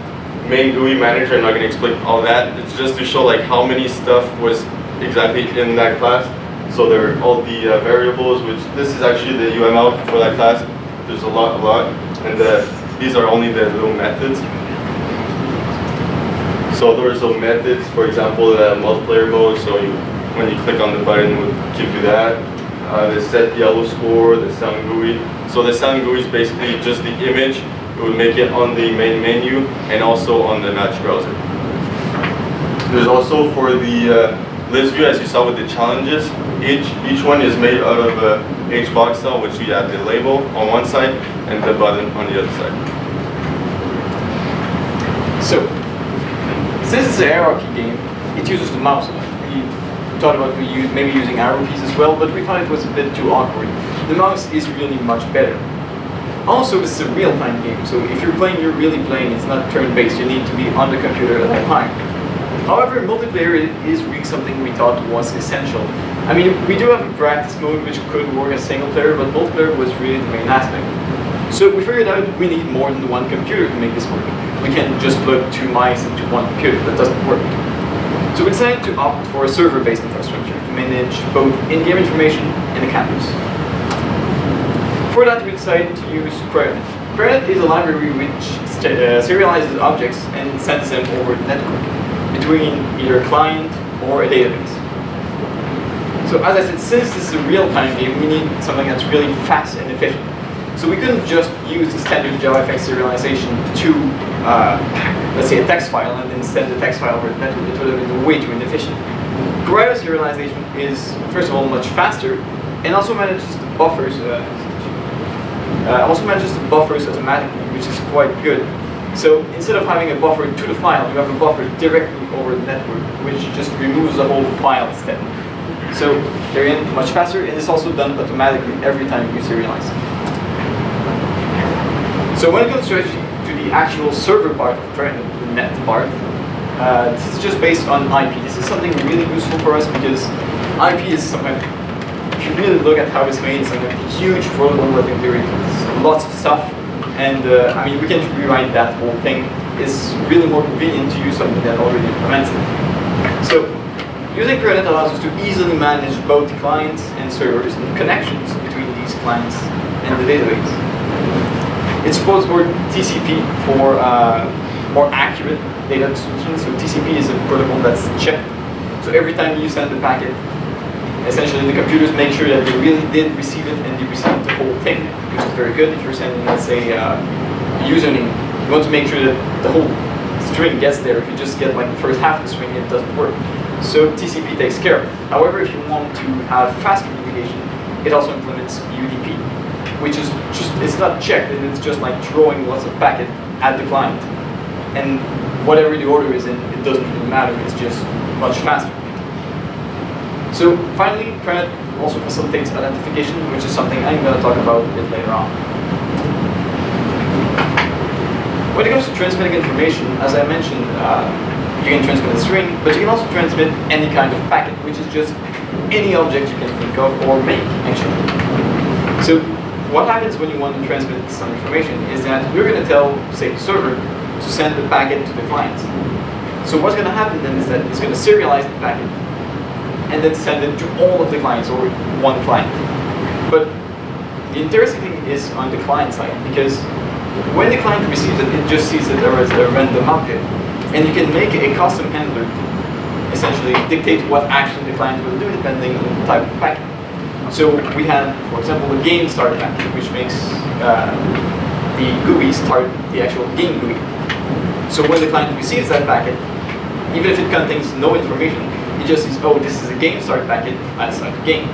main GUI manager. I'm not going to explain all that. It's just to show like how many stuff was exactly in that class. So there are all the variables, which this is actually the UML for that class. There's a lot, and these are only the little methods. So there's some methods, for example, the multiplayer mode. So when you click on the button, it would give you that. The set yellow score, the sound GUI. So the sound GUI is basically just the image. It would make it on the main menu and also on the match browser. There's also for the list view, as you saw with the challenges, each one is made out of a HBox cell, which you have the label on one side and the button on the other side. So, since it's a hierarchy game, it uses the mouse a lot. We thought about maybe using arrow keys as well, but we found it was a bit too awkward. The mouse is really much better. Also, this is a real-time game, so if you're playing, you're really playing. It's not turn-based. You need to be on the computer at that time. However, multiplayer is really something we thought was essential. I mean, we do have a practice mode which could work as single player, but multiplayer was really the main aspect. So we figured out we need more than one computer to make this work. We can't just plug 2 mice into one computer. That doesn't work. So we decided to opt for a server-based infrastructure to manage both in-game information and the campus. For that, we decided to use Credit. Credit is a library which serializes objects and sends them over the network between either a client or a database. So as I said, since this is a real-time game, we need something that's really fast and efficient. So we couldn't just use the standard JavaFX serialization to, let's say, a text file and then send the text file over the network. It would have been way too inefficient. Corrado serialization is, first of all, much faster and also manages the buffers. Automatically, which is quite good. So instead of having a buffer to the file, you have a buffer directly over the network, which just removes the whole file step. So they're much faster, and it's also done automatically every time you serialize. So when it comes to the actual server part of Credit, the net part, this is just based on IP. This is something really useful for us because IP is something. If you really look at how it's made, it's like a huge forward-looking theory. Lots of stuff, and I mean, we can rewrite that whole thing. It's really more convenient to use something that already implements it. So, using Credit allows us to easily manage both clients and servers and connections between these clients and the database. It supports more TCP for more accurate data solutions. So TCP is a protocol that's checked. So every time you send a packet, essentially the computers make sure that they really did receive it and they received the whole thing, which is very good. If you're sending, let's say, a username, you want to make sure that the whole string gets there. If you just get like the first half of the string, it doesn't work. So TCP takes care of it. However, if you want to have fast communication, it also implements UDP, which is just, it's not checked, and it's just like throwing lots of packet at the client. And whatever the order is in, it doesn't really matter, it's just much faster. So finally, Credit also facilitates identification, which is something I'm going to talk about a bit later on. When it comes to transmitting information, as I mentioned, you can transmit a string, but you can also transmit any kind of packet, which is just any object you can think of or make, actually. So what happens when you want to transmit some information is that you're going to tell, say, the server to send the packet to the client. So what's going to happen then is that it's going to serialize the packet and then send it to all of the clients or one client. But the interesting thing is on the client side, because when the client receives it, it just sees that there is a random object. And you can make a custom handler, essentially dictate what action the client will do depending on the type of packet. So we have, for example, the game start packet, which makes the GUI start the actual game GUI. So when the client receives that packet, even if it contains no information, it just says, oh, this is a game start packet, I start the game.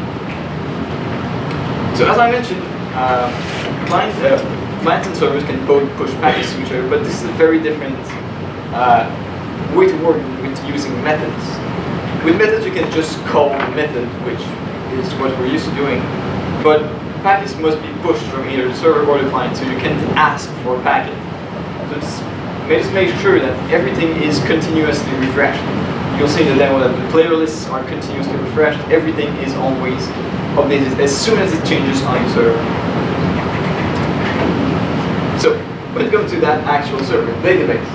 So as I mentioned, clients and servers can both push packets to each other, but this is a very different way to work with using methods. With methods, you can just call a method, which is what we're used to doing, but packets must be pushed from either the server or the client, so you can't ask for a packet. So just make sure that everything is continuously refreshed. You'll see in the demo that the player lists are continuously refreshed. Everything is always updated as soon as it changes on the server. So, when it comes to that actual server, database.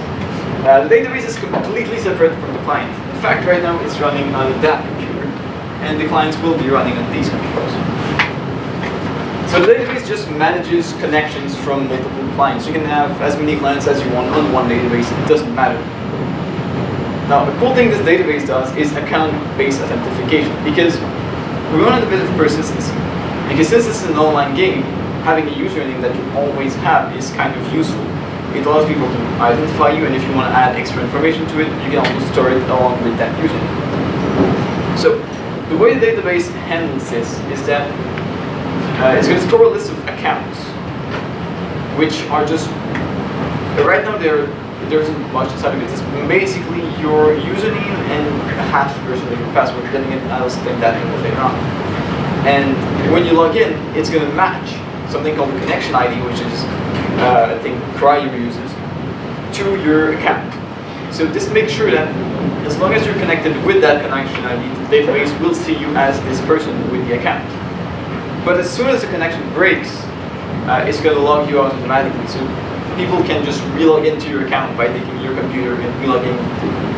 The database is completely separate from the client. In fact, right now it's running on that computer. and the clients will be running on these computers. So the database just manages connections from multiple clients. You can have as many clients as you want on one database, it doesn't matter. Now, the cool thing this database does is account-based authentication, because we run a bit of persistency. Because since this is an online game, having a username that you always have is kind of useful. It allows people to identify you, and if you want to add extra information to it, you can also store it along with that username. So, the way the database handles this is that it's going to store a list of accounts, which are just, right now there isn't much inside of it. It's basically your username and a hash version of your password, then I'll explain that later on. And when you log in, it's going to match something called the connection ID, which is a thing Cryer uses, to your account. So this makes sure that as long as you're connected with that connection ID, the database will see you as this person with the account. But as soon as the connection breaks, it's going to log you out automatically. So people can just relog into your account by taking your computer and relogging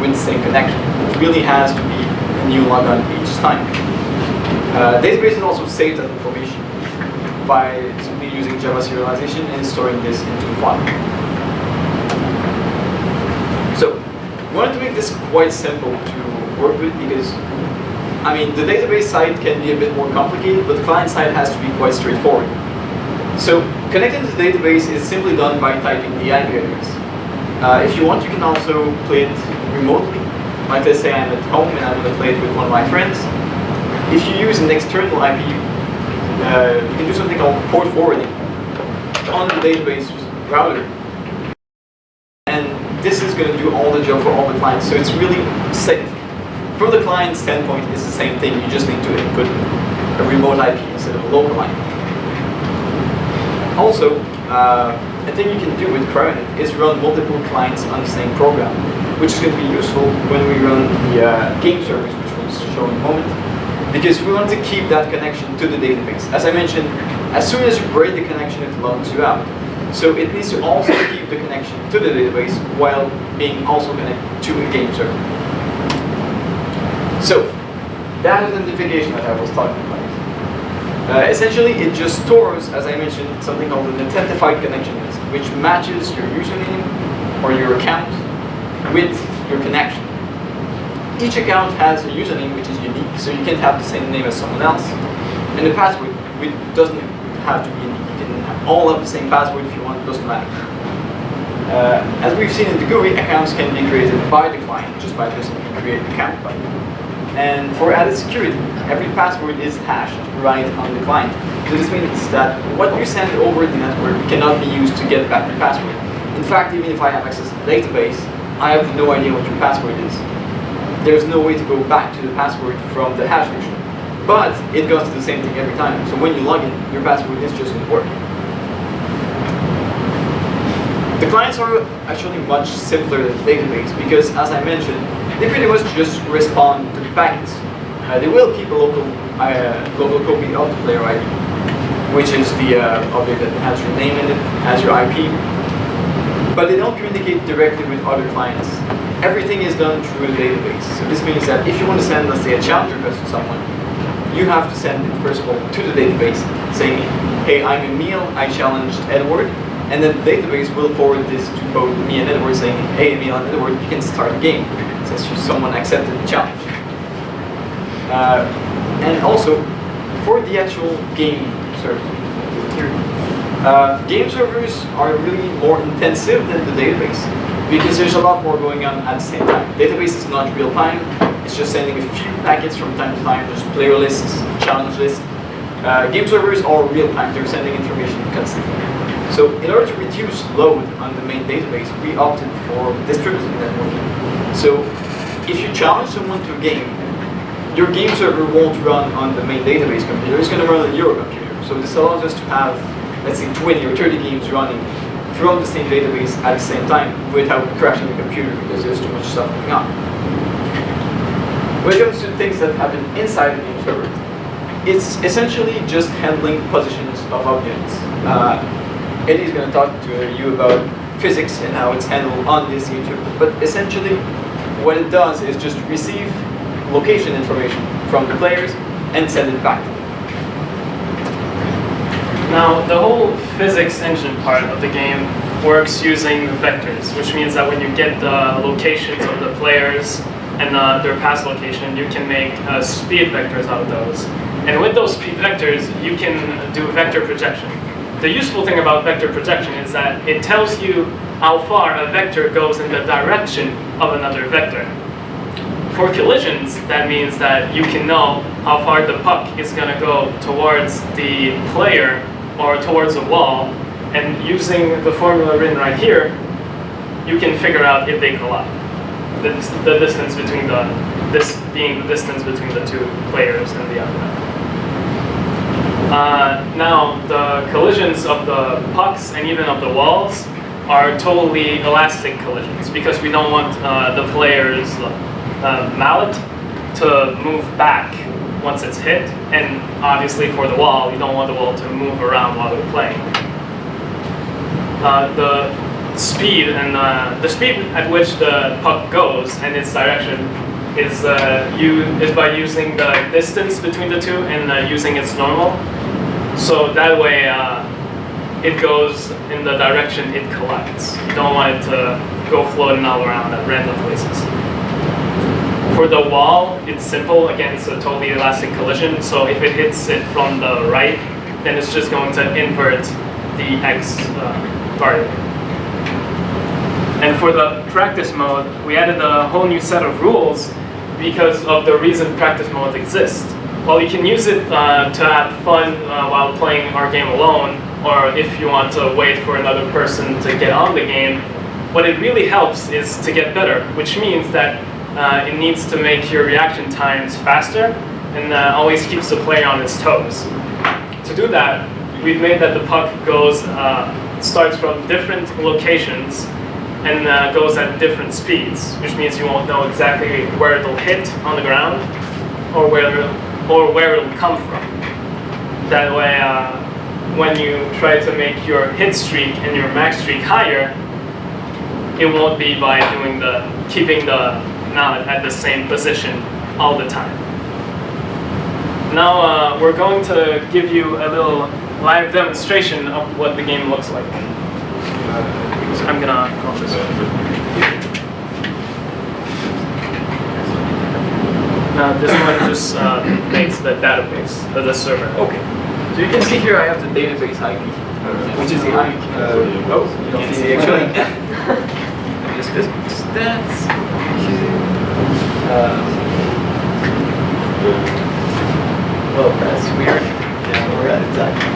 with the same connection. It really has to be a new logon each time. Databases also save that information by simply using Java serialization and storing this into a file. So, we wanted to make this quite simple to work with because, I mean, the database side can be a bit more complicated, but the client side has to be quite straightforward. So, connecting to the database is simply done by typing the IP address. If you want, you can also play it remotely. Like let's say I'm at home and I want to play it with one of my friends. If you use an external IP, you can do something called port forwarding on the database router. And this is going to do all the job for all the clients, so it's really safe. From the client standpoint, it's the same thing. You just need to input a remote IP instead of a local IP. Also, a thing you can do with Cryonit is run multiple clients on the same program, which is going to be useful when we run the game servers, which we'll show in a moment. Because we want to keep that connection to the database. As I mentioned, as soon as you break the connection, it logs you out. So it needs to also keep the connection to the database while being also connected to a game server. So, that authentication that I was talking about. Essentially, it just stores, as I mentioned, something called an authentified connection list, which matches your username or your account with your connection. Each account has a username which is unique, so you can't have the same name as someone else. And the password, which doesn't have to be unique. You can all have the same password if you want, it doesn't matter. As we've seen in the GUI, accounts can be created by the client, just by pressing the create account button. And for added security, every password is hashed right on the client. So this means that what you send over the network cannot be used to get back the password. In fact, even if I have access to the database, I have no idea what your password is. There's no way to go back to the password from the hash version. But it goes to the same thing every time. So when you log in, your password is just going to work. The clients are actually much simpler than the database because, as I mentioned, they pretty much just respond to the packets. They will keep a local copy of the player ID, which is the object that has your name in it, has your IP. But they don't communicate directly with other clients. Everything is done through a database. So this means that if you want to send, let's say, a challenge request to someone, you have to send it, first of all, to the database, saying, hey, I'm Emil, I challenged Edward, and then the database will forward this to both me and Edward, saying, hey, Emil and Edward, you can start the game, since someone accepted the challenge. And also, for the actual game server, game servers are really more intensive than the database, because there's a lot more going on at the same time. Database is not real time, it's just sending a few packets from time to time, just player lists, challenge lists. Game servers are real time, they're sending information constantly. So in order to reduce load on the main database, we opted for distributed networking. So if you challenge someone to a game, your game server won't run on the main database computer, it's going to run on your computer. So this allows us to have, let's say, 20 or 30 games running from the same database at the same time without crashing the computer because there's too much stuff going on. When it comes to things that happen inside the game server, it's essentially just handling positions of objects. Eddie is going to talk to you about physics and how it's handled on this game server, but essentially what it does is just receive location information from the players and send it back. Now, the whole physics engine part of the game works using vectors, which means that when you get the locations of the players and their pass location, you can make speed vectors out of those. And with those speed vectors, you can do vector projection. The useful thing about vector projection is that it tells you how far a vector goes in the direction of another vector. For collisions, that means that you can know how far the puck is going to go towards the player or towards a wall, and using the formula written right here, you can figure out if they collide. The distance between this being the distance between the two players and the other. Now, the collisions of the pucks and even of the walls are totally elastic collisions because we don't want the player's mallet to move back once it's hit, and obviously for the wall, you don't want the wall to move around while you're playing. The speed at which the puck goes and its direction is by using the distance between the two and using its normal. So that way, it goes in the direction it collides. You don't want it to go floating all around at random places. For the wall, it's simple. Again, it's a totally elastic collision. So if it hits it from the right, then it's just going to invert the X part. And for the practice mode, we added a whole new set of rules because of the reason practice modes exist. Well, you can use it to have fun while playing our game alone, or if you want to wait for another person to get on the game. What it really helps is to get better, which means that it needs to make your reaction times faster and always keeps the player on his toes. To do that, we've made that the puck starts from different locations and goes at different speeds, which means you won't know exactly where it'll hit on the ground or where it'll come from. That way, when you try to make your hit streak and your max streak higher, it won't be by keeping the mallet at the same position all the time. Now we're going to give you a little live demonstration of what the game looks like. So I'm gonna call this. This one just makes the database, the server. Okay. So you can see here I have the database IP, which is the IP. You don't see it actually. Just physics stats. Well, that's weird. Yeah, we're at exactly.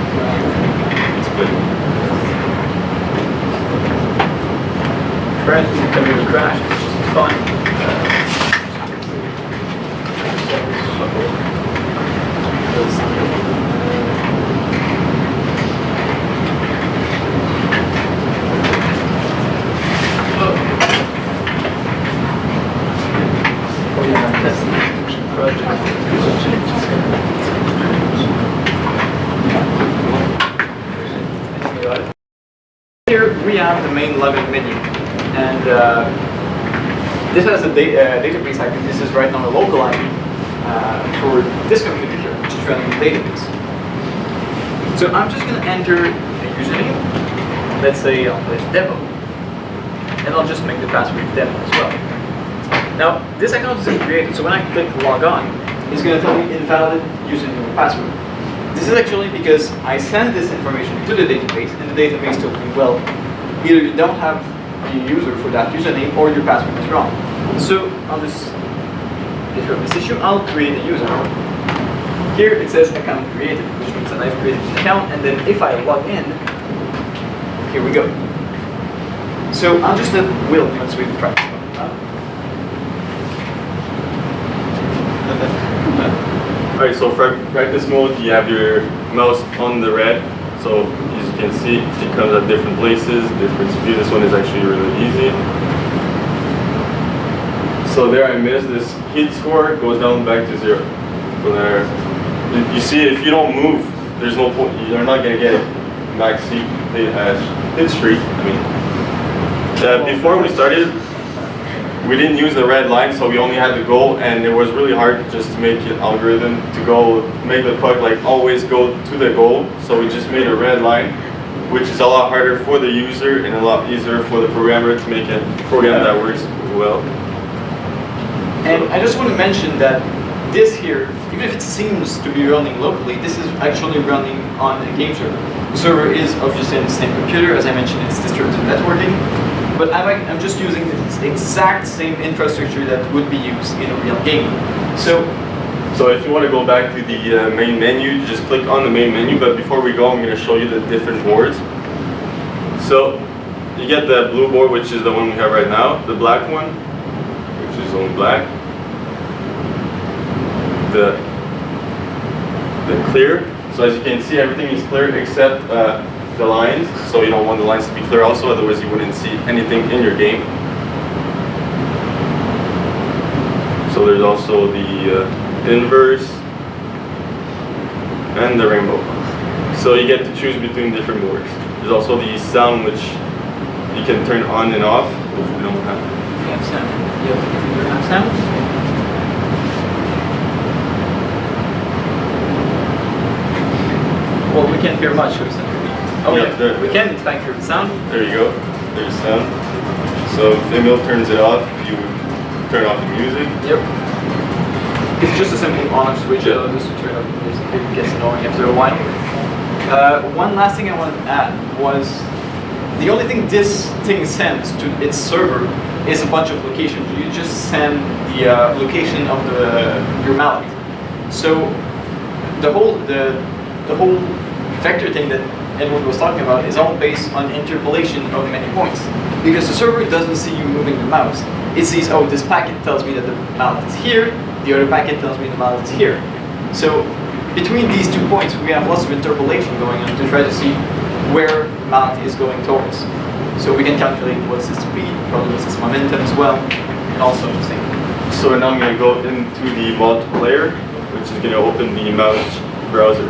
It's good. Apparently the computer crashed, which is fine. Here we have the main login menu, and this has a database IP. This is right now a local IP for this computer here, which is running the database. So I'm just going to enter a username. Let's say I'll place demo, and I'll just make the password demo as well. Now this account isn't created, so when I click log on, it's going to tell me invalid username or password. This is actually because I sent this information to the database, and the database told me, well, either you don't have the user for that username or your password is wrong. So on this issue, I'll create a user. Here it says account created, which means that I've created an account, and then if I log in, here we go. So I'll just let Will demonstrate the practice mode. Alright, so for practice mode, you have your mouse on the red. So as you can see, it comes at different places, different speed. This one is actually really easy. So there I missed this hit score, goes down back to 0. So there, you see, if you don't move, there's no point. You're not gonna get max hit streak. I mean, before we started, we didn't use the red line, so we only had the goal, and it was really hard just to make an algorithm to go make the puck like always go to the goal. So we just made a red line, which is a lot harder for the user and a lot easier for the programmer to make a program that works well. And I just want to mention that this here, even if it seems to be running locally, this is actually running on a game server. The server is obviously on the same computer, as I mentioned, it's distributed networking, but I'm just using the exact same infrastructure that would be used in a real game. So if you want to go back to the main menu, just click on the main menu, but before we go, I'm going to show you the different boards. So you get the blue board, which is the one we have right now, the black one, which is only black, the clear. So as you can see, everything is clear except the lines. So you don't want the lines to be clear also, otherwise you wouldn't see anything in your game. So there's also the inverse and the rainbow. So you get to choose between different boards. There's also the sound, which you can turn on and off, which we don't have. we have sound. Yep, we have sound. Well, we can't hear much with sound. Oh Yeah, yeah, there. we can in fact hear the sound. There you go. There's sound. So if Emil turns it off, you turn off the music. Yep. It's just a simple on-off switch Yeah. just to turn up the music. It gets annoying after a while. One last thing I wanted to add was the only thing this thing sends to its server is a bunch of locations. You just send the location of your mallet. So the whole vector thing that Edward was talking about is all based on interpolation of many points. Because the server doesn't see you moving the mouse. It sees, oh, this packet tells me that the mallet is here, the other packet tells me the mallet is here. So between these 2 points, we have lots of interpolation going on to try to see where the mallet is going towards. So we can calculate what's its speed, probably what's its momentum as well, and all sorts of things. So now I'm going to go into the multiplayer, which is going to open the mouse browser.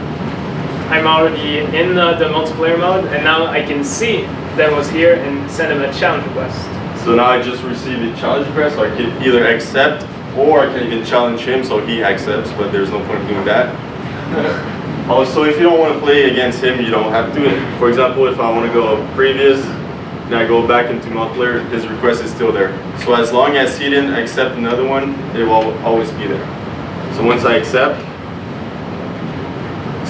I'm already in the multiplayer mode, and now I can see that was here and send him a challenge request. So now I just received a challenge request, so I can either accept or I can even challenge him so he accepts, but there's no point in doing that. Also, if you don't want to play against him, you don't have to. For example, if I want to go previous, and I go back into multiplayer, his request is still there. So as long as he didn't accept another one, it will always be there. So once I accept,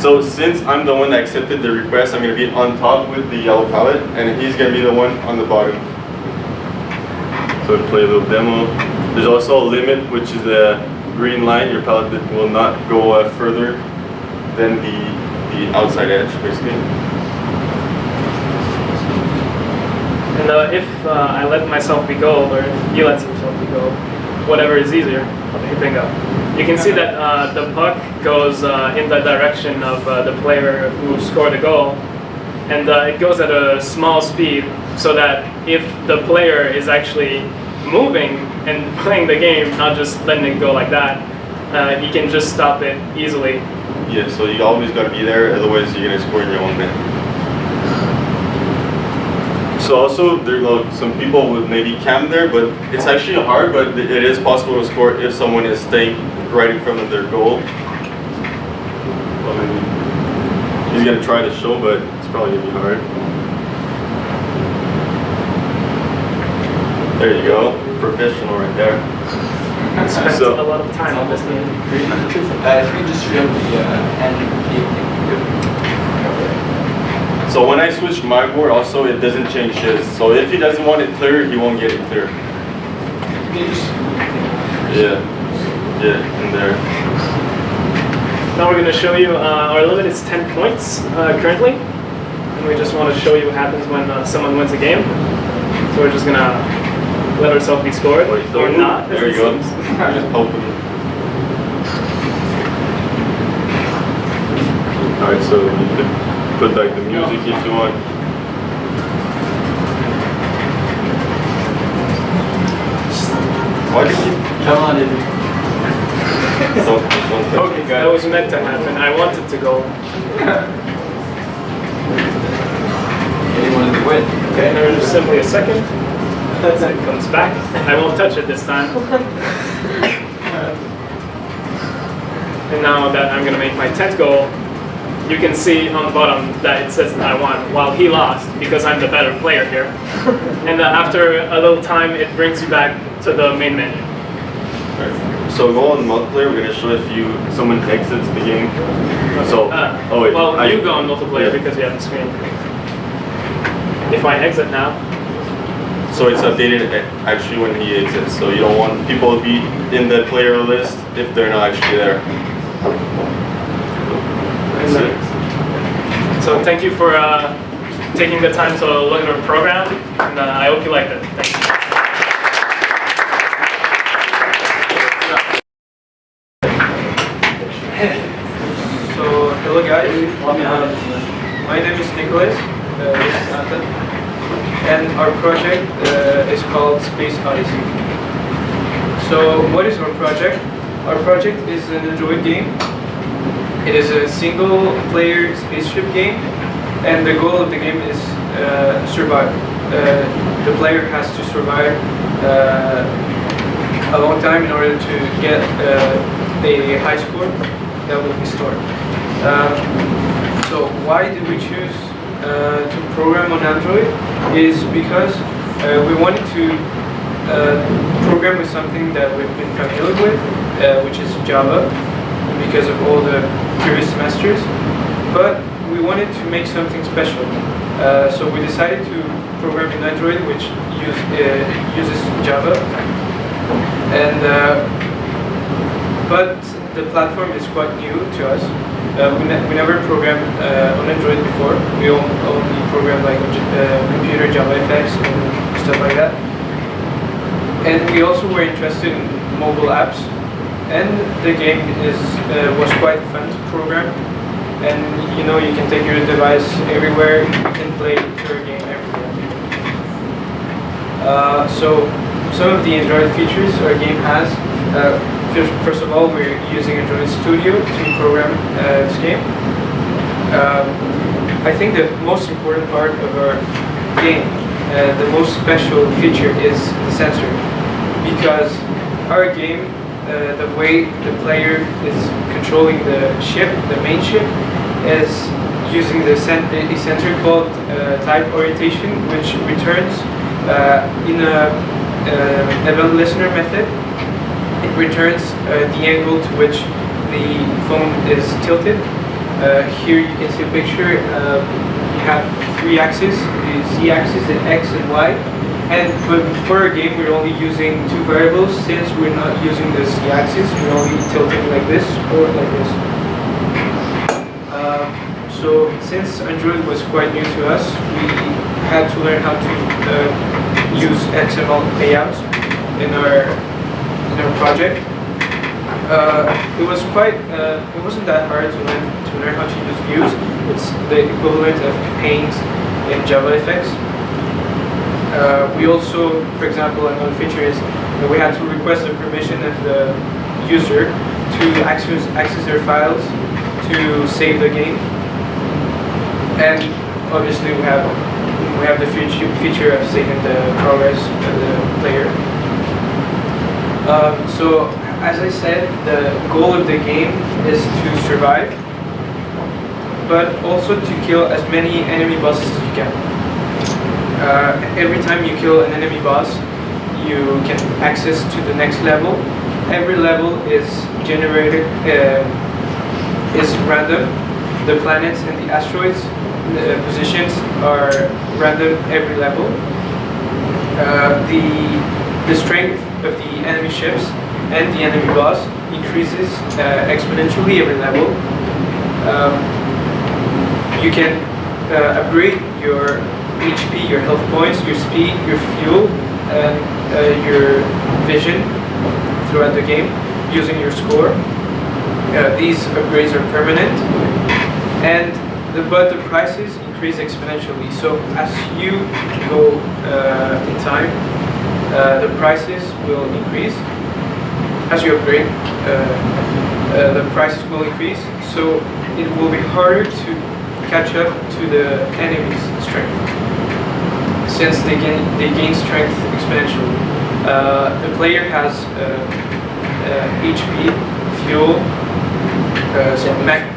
so since I'm the one that accepted the request, I'm going to be on top with the yellow palette, and he's going to be the one on the bottom. So play a little demo. There's also a limit, which is the green line. Your palette will not go further than the outside edge, basically. And if I let myself be gold, or if he lets himself be gold, whatever is easier, I'll hit bingo. You can see that the puck goes in the direction of the player who scored the goal, and it goes at a small speed, so that if the player is actually moving and playing the game, not just letting it go like that, he can just stop it easily. Yeah, so you always got to be there, otherwise you're going to score in your own net. So also, there are some people would maybe camp there, but it's actually hard, but it is possible to score if someone is staying right in front of their goal. Well, maybe he's going to try to show, but it's probably going to be hard. There you go, professional right there. I spent So- a lot of time on this game. If you just show the end game, So when I switch my board, also it doesn't change his. So if he doesn't want it clear, he won't get it clear. Yeah, in there. Now we're going to show you, our limit is 10 points currently, and we just want to show you what happens when someone wins a game. So we're just going to let ourselves be scored, Wait, or don't not. move. There you go. Just help him. Alright, so you could put back the music if you want. Why did you? come on in. Don't Okay, That was meant to happen. I wanted to go. Anyone to win? Okay, there's simply a second. So it comes back. I won't touch it this time. And now that I'm going to make my 10th goal, you can see on the bottom that it says that I won, while he lost because I'm the better player here. And after a little time, it brings you back to the main menu. So go on multiplayer. We're gonna show if someone exits the game. So oh wait. Well, you go on multiplayer because you have the screen. If I exit now, So it's updated actually when he exits. So you don't want people to be in the player list if they're not actually there. so thank you for taking the time to look at our program, and I hope you liked it. Thank you. So, hello guys, my name is Nicholas, this is Nathan, and our project is called Space Odyssey. So, what is our project? Our project is an Android game. It is a single-player spaceship game, and the goal of the game is survive. The player has to survive a long time in order to get a high score that will be stored. So why did we choose to program on Android? Is because we wanted to program with something that we've been familiar with, which is Java, because of all the previous semesters. But we wanted to make something special. So we decided to program in Android, which uses Java. And but the platform is quite new to us. We never programmed on Android before. We only programmed like computer JavaFX and stuff like that. And we also were interested in mobile apps. And the game was quite fun to program. And you know, you can take your device everywhere. You can play your game everywhere. So some of the Android features our game has. First of all, we're using Android Studio to program this game. I think the most important part of our game, the most special feature is the sensor. Because our game, the way the player is controlling the ship, the main ship, is using a sensor called type orientation, which returns in a event listener method. It returns the angle to which the phone is tilted. Here you can see a picture. You have three axes, the z-axis, the x and y. But for our game, we're only using two variables. Since we're not using the z-axis, we're only tilting like this or like this. So since Android was quite new to us, we had to learn how to use XML layouts in our project. It was quite. It wasn't that hard to learn how to use views. It's the equivalent of paint in JavaFX. We also, for example, another feature is that we had to request the permission of the user to access their files to save the game. And obviously, we have the feature of saving the progress of the player. So, as I said, the goal of the game is to survive, but also to kill as many enemy bosses as you can. Every time you kill an enemy boss, you can access to the next level. Every level is generated, is random. The planets and the asteroids positions are random every level. The strength of the enemy ships and the enemy boss increases exponentially every level. You can upgrade your HP, your health points, your speed, your fuel, and your vision throughout the game using your score. These upgrades are permanent, but the prices increase exponentially. So as you go in time, the prices will increase. As you upgrade, the prices will increase. So it will be harder to catch up to the enemy's strength. since they gain strength exponentially. The player has HP, fuel,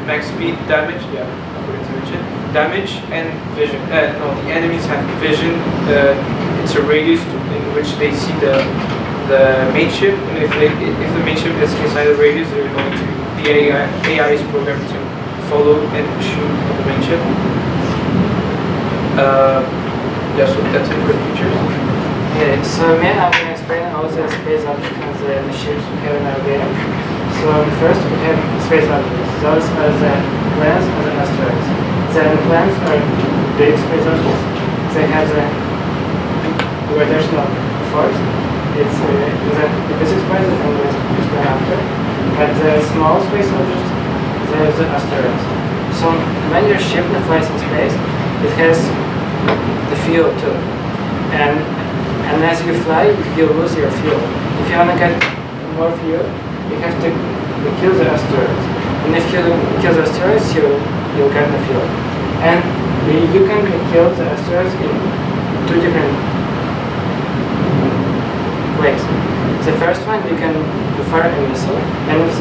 max speed, damage. Yeah, I forgot to mention damage and vision. No, the enemies have vision. It's a radius in which they see the main ship, and if the main ship is inside the radius, they're going to the AI is programmed to follow and shoot at the main ship. Yeah, so that's it for the features. Okay, so me, I'm going to explain all the space objects and the ships we have in our game. So first we have space objects. Those are the planets and the asteroids. The planets are big space objects. They have the gravitational force. It's the physics part that I'm going to explain after. But the small space objects, they are the asteroids. So when your ship flies in space, it has the fuel too. And as you fly, you lose your fuel. If you want to get more fuel, you have to kill the asteroids. And if you kill the asteroids, you'll get the fuel. And you can kill the asteroids in two different ways. The first one, you can fire a missile, and if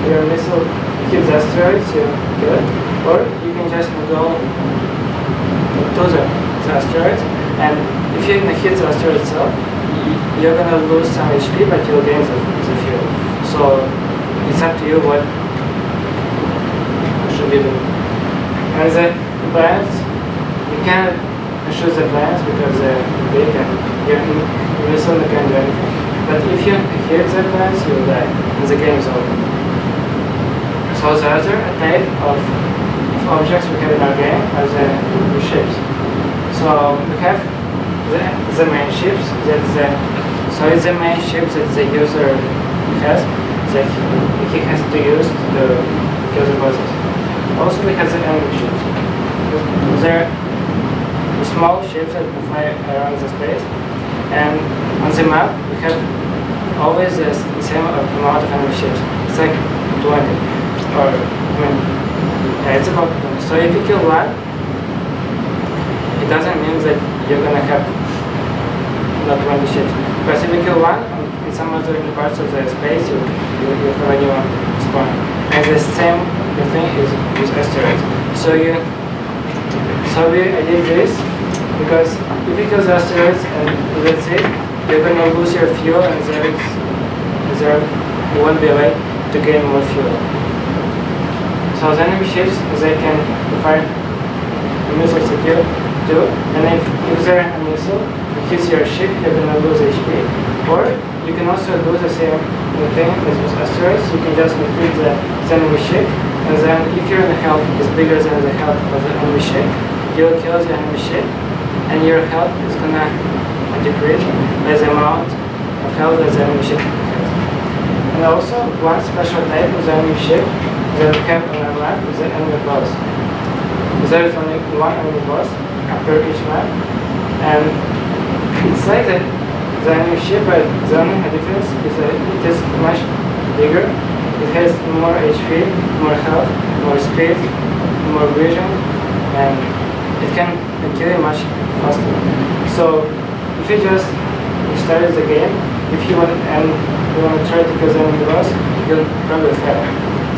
your missile hits the asteroids, you kill it. Or you can just go to the asteroids, and if you hit the asteroid itself, you're gonna lose some HP, but you'll gain the fuel. So it's up to you what should be done. And the planets, you cannot shoot the planets because they're big and your missile can do anything. But if you hit the planets, you'll die, and the game is over. So the other type of objects we have in our game are the ships. So we have the main ships. So it's the main ships that the user has that he has to use to kill the bosses. Also we have the enemy ships. They're small ships that fly around the space, and on the map we have always the same amount of enemy ships. It's like 20, or it's about 20. So if you kill one, it doesn't mean that you're gonna have not 20 ships. Because if you kill one, in some other parts of the space, you have a new one spawn. And the same thing is with asteroids. So I did this because if you kill the asteroids and that's it, you're gonna lose your fuel, and there won't be a way to gain more fuel. So the enemy ships, they can fire missiles to kill too, and if there a missile hits your ship, you're gonna lose HP. Or you can also do the same thing as with asteroids. You can just hit the enemy ship, and then if your health is bigger than the health of the enemy ship, you'll kill the enemy ship, and your health is gonna decrease by the amount of health that the enemy ship has. And also, one special type of the enemy ship that we have on our map is the enemy boss. There is only one enemy boss per each map, and it's like that the enemy ship, but the only difference is that it is much bigger. It has more HP, more health, more speed, more vision, and it can kill you much faster. So if you just started the game, if you want to try to kill the enemy boss, you'll probably fail.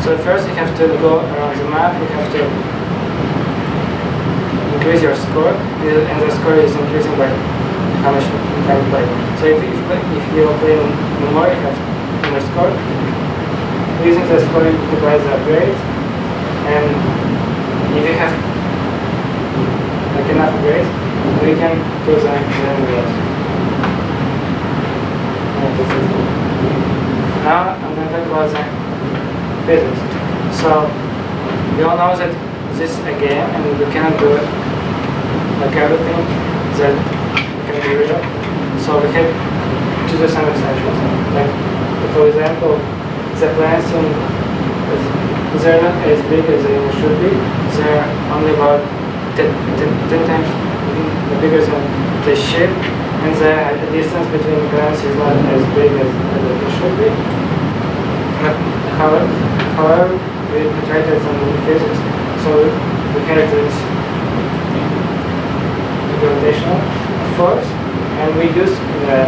So first you have to go around the map, you have to increase your score, and the score is increasing by how much time you play. So if you are playing more, you have more score. Using the score, you can buy the upgrade, and if you have like enough upgrades, you can kill the enemy boss. Now I'm going to talk about the physics. So we all know that this is a game, and we cannot do it like everything that can be real. So we have to do some exceptions. Like for example, the planets they're not as big as they should be. They're only about 10 times bigger than the ship, and the distance between planets is not as big as it should be. However, we tried some physics. So we had this gravitational force, and we use the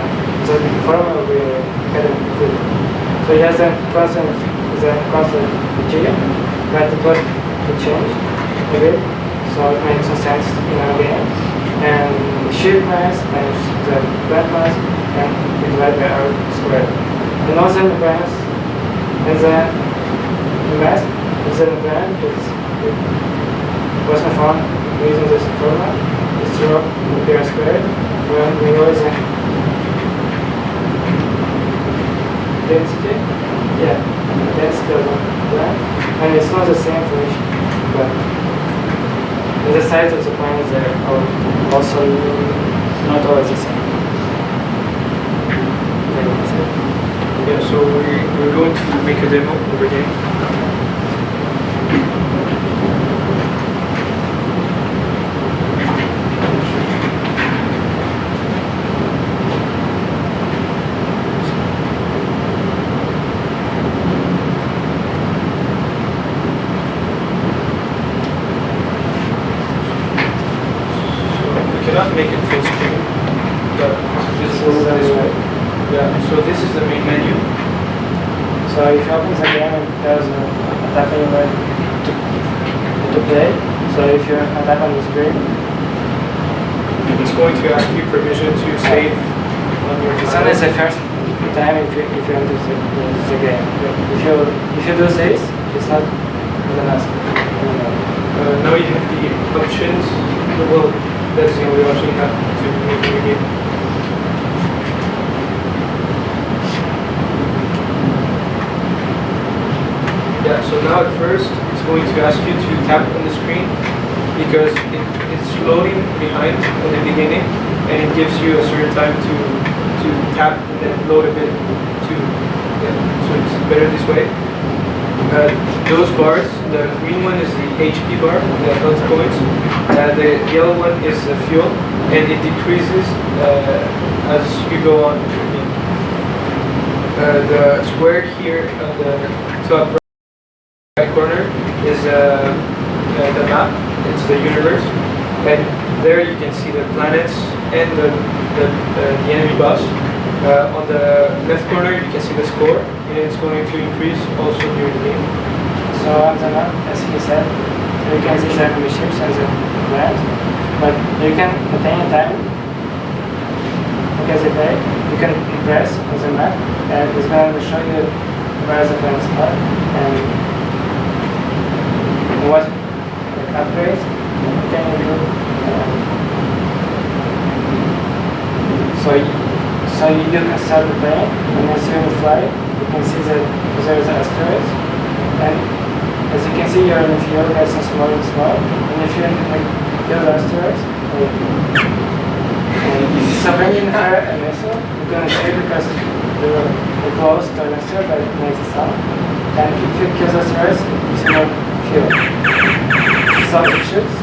formula we had included. So it has a constant g, but it was to change a bit, so it makes some sense in our game. And the ship mass times the plant mass, and we divide by r squared. And also the mass and the mass is in the planet. It was found using this formula. It's rho p r squared, where rho is a density. Yeah, the density of the planet, and it's not the same for each planet. And the size of the planets are also not always the same. Yeah, so we're going to make a demo of the game. Cannot make it full screen, but this is way. Yeah, so this is the main menu. So if you open the game, there's a tap anywhere to play. So if you tap on the screen, It's going to ask you permission to save on your it's phone. only the first time if you enter the game. If you do this, it's not gonna ask. Now you have the options. Well, that's the only option you have to make the game. Yeah, so now at first it's going to ask you to tap on the screen because it's loading behind in the beginning and it gives you a certain time to tap and then load a bit to, yeah, so it's better this way. Those bars, the green one is the HP bar, the health points. The yellow one is the fuel, and it decreases as you go on. The square here on the top right corner is the map. It's the universe, and there you can see the planets and the enemy boss. On the left corner you can see the score, and it's going to increase also during the game. So on the map, as he said, you can see the enemy ships and the land, but you can at any time, because you can press on the map, and it's going to show you where the planets are and what upgrades you can do. So you can start the plane, and as you fly, you can see that there is an asteroid, and as you can see, your field gets smaller and smaller, and if you kill the asteroids, so when you fire a missile, you're going to shoot because you're close to an asteroid, but it makes a sound, and if you kill the asteroids, you see more fuel. So it shoots,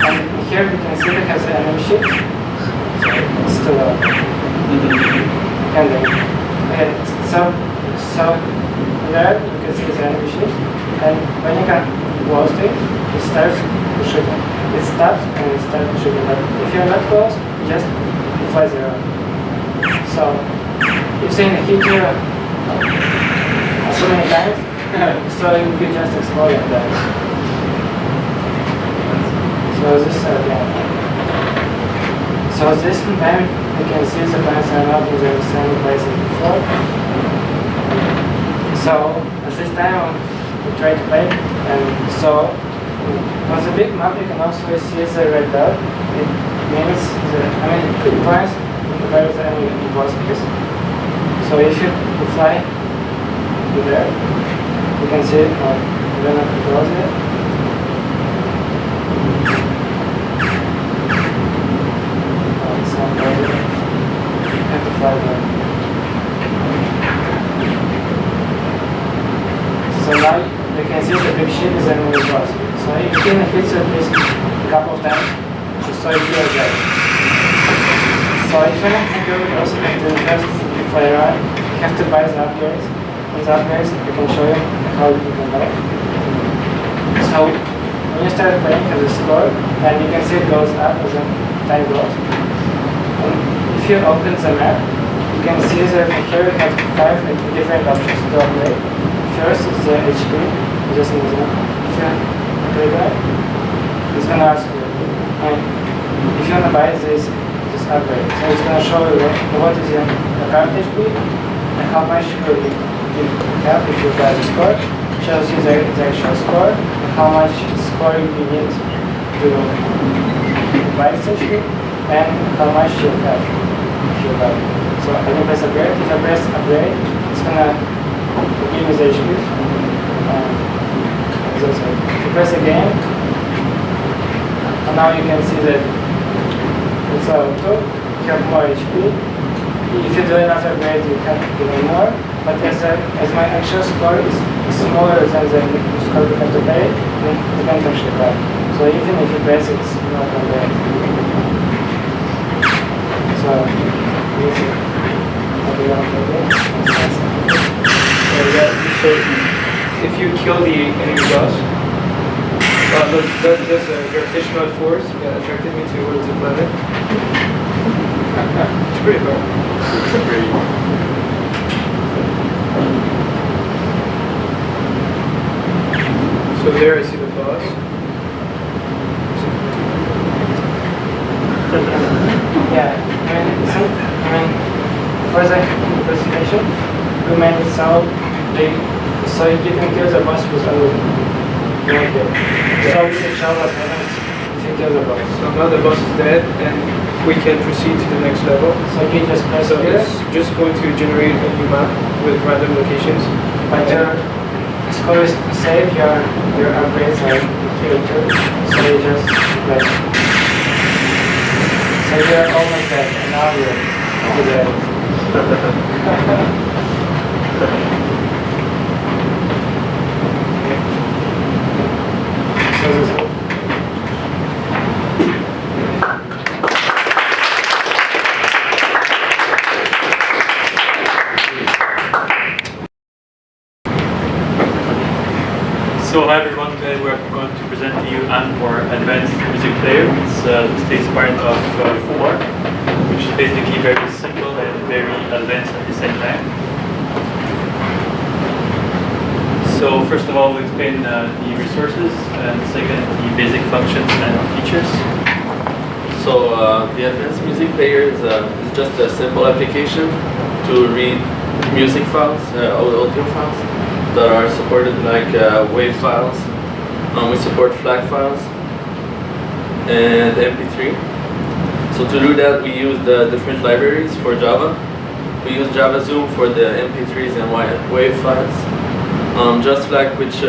and here you can see it has enemy ships. It's still up. And then, okay, so there you can see the enemy ships, and when you come close to it, it starts shooting. It stops and it starts shooting. But if you're not close, you just fly zero. So if they hit you so many times, so you can just explode like that. So this So this time you can see the planets are not in the same place as before. So at this time we try to play, and so on the big map you can also see the red dot. It means it points to where the enemy boss is. So if you fly to there, you can see it, or we're not close yet. Have to fly there. So now you can see the big ship is an enemy boss. So if you can hit at least a couple of times, so you feel dead. So if you want to go also to the first fly around, you have to buy the upgrades. With upgrades, I can show you how you can buy. So when you start playing as a score, and you can see it goes up as time goes. And if you open the map, you can see that here we have 5 different options to upgrade. First is the HP, just an example. If you click on it, it's going to ask you, and if you want to buy this upgrade, so it's going to show you what is your current HP and how much you have if you buy the score. Shows you the actual score and how much score you need to buy this HP and how much you have if you buy it. So when you press upgrade, if I press upgrade, it's going to give me the HP. If you press again, and now you can see that it's auto, you have more HP. If you do another upgrade, you have even more. But as my actual score is smaller than the score you have to pay, then you can't actually buy. So even if you press it, it's not upgrade. So this is what we want to do. So if you kill the enemy boss, look, there's a gravitational force that attracted me towards the planet. It's pretty cool. So there I see the boss. Yeah, for the presentation, we made it so you can kill the boss with only one kill. So we can show what happens if you kill the boss. So now the boss is dead and we can proceed to the next level. So you just press So here, it's just going to generate a new map with random locations. but your score is saved, your upgrades are here too. So you just press. So you're almost dead, and now you're dead. So this is So hi everyone, today we're going to present to you an more advanced music player. It's stays part of 4, which is basically very simple and very advanced at the same time. So first of all, we'll explain the resources, and second, the basic functions and features. So the advanced music player is just a simple application to read music files, audio files that are supported like WAV files. We support FLAC files and MP3. So to do that, we use the different libraries for Java. We use Java Zoom for the MP3s and WAV files. Just FLAC, which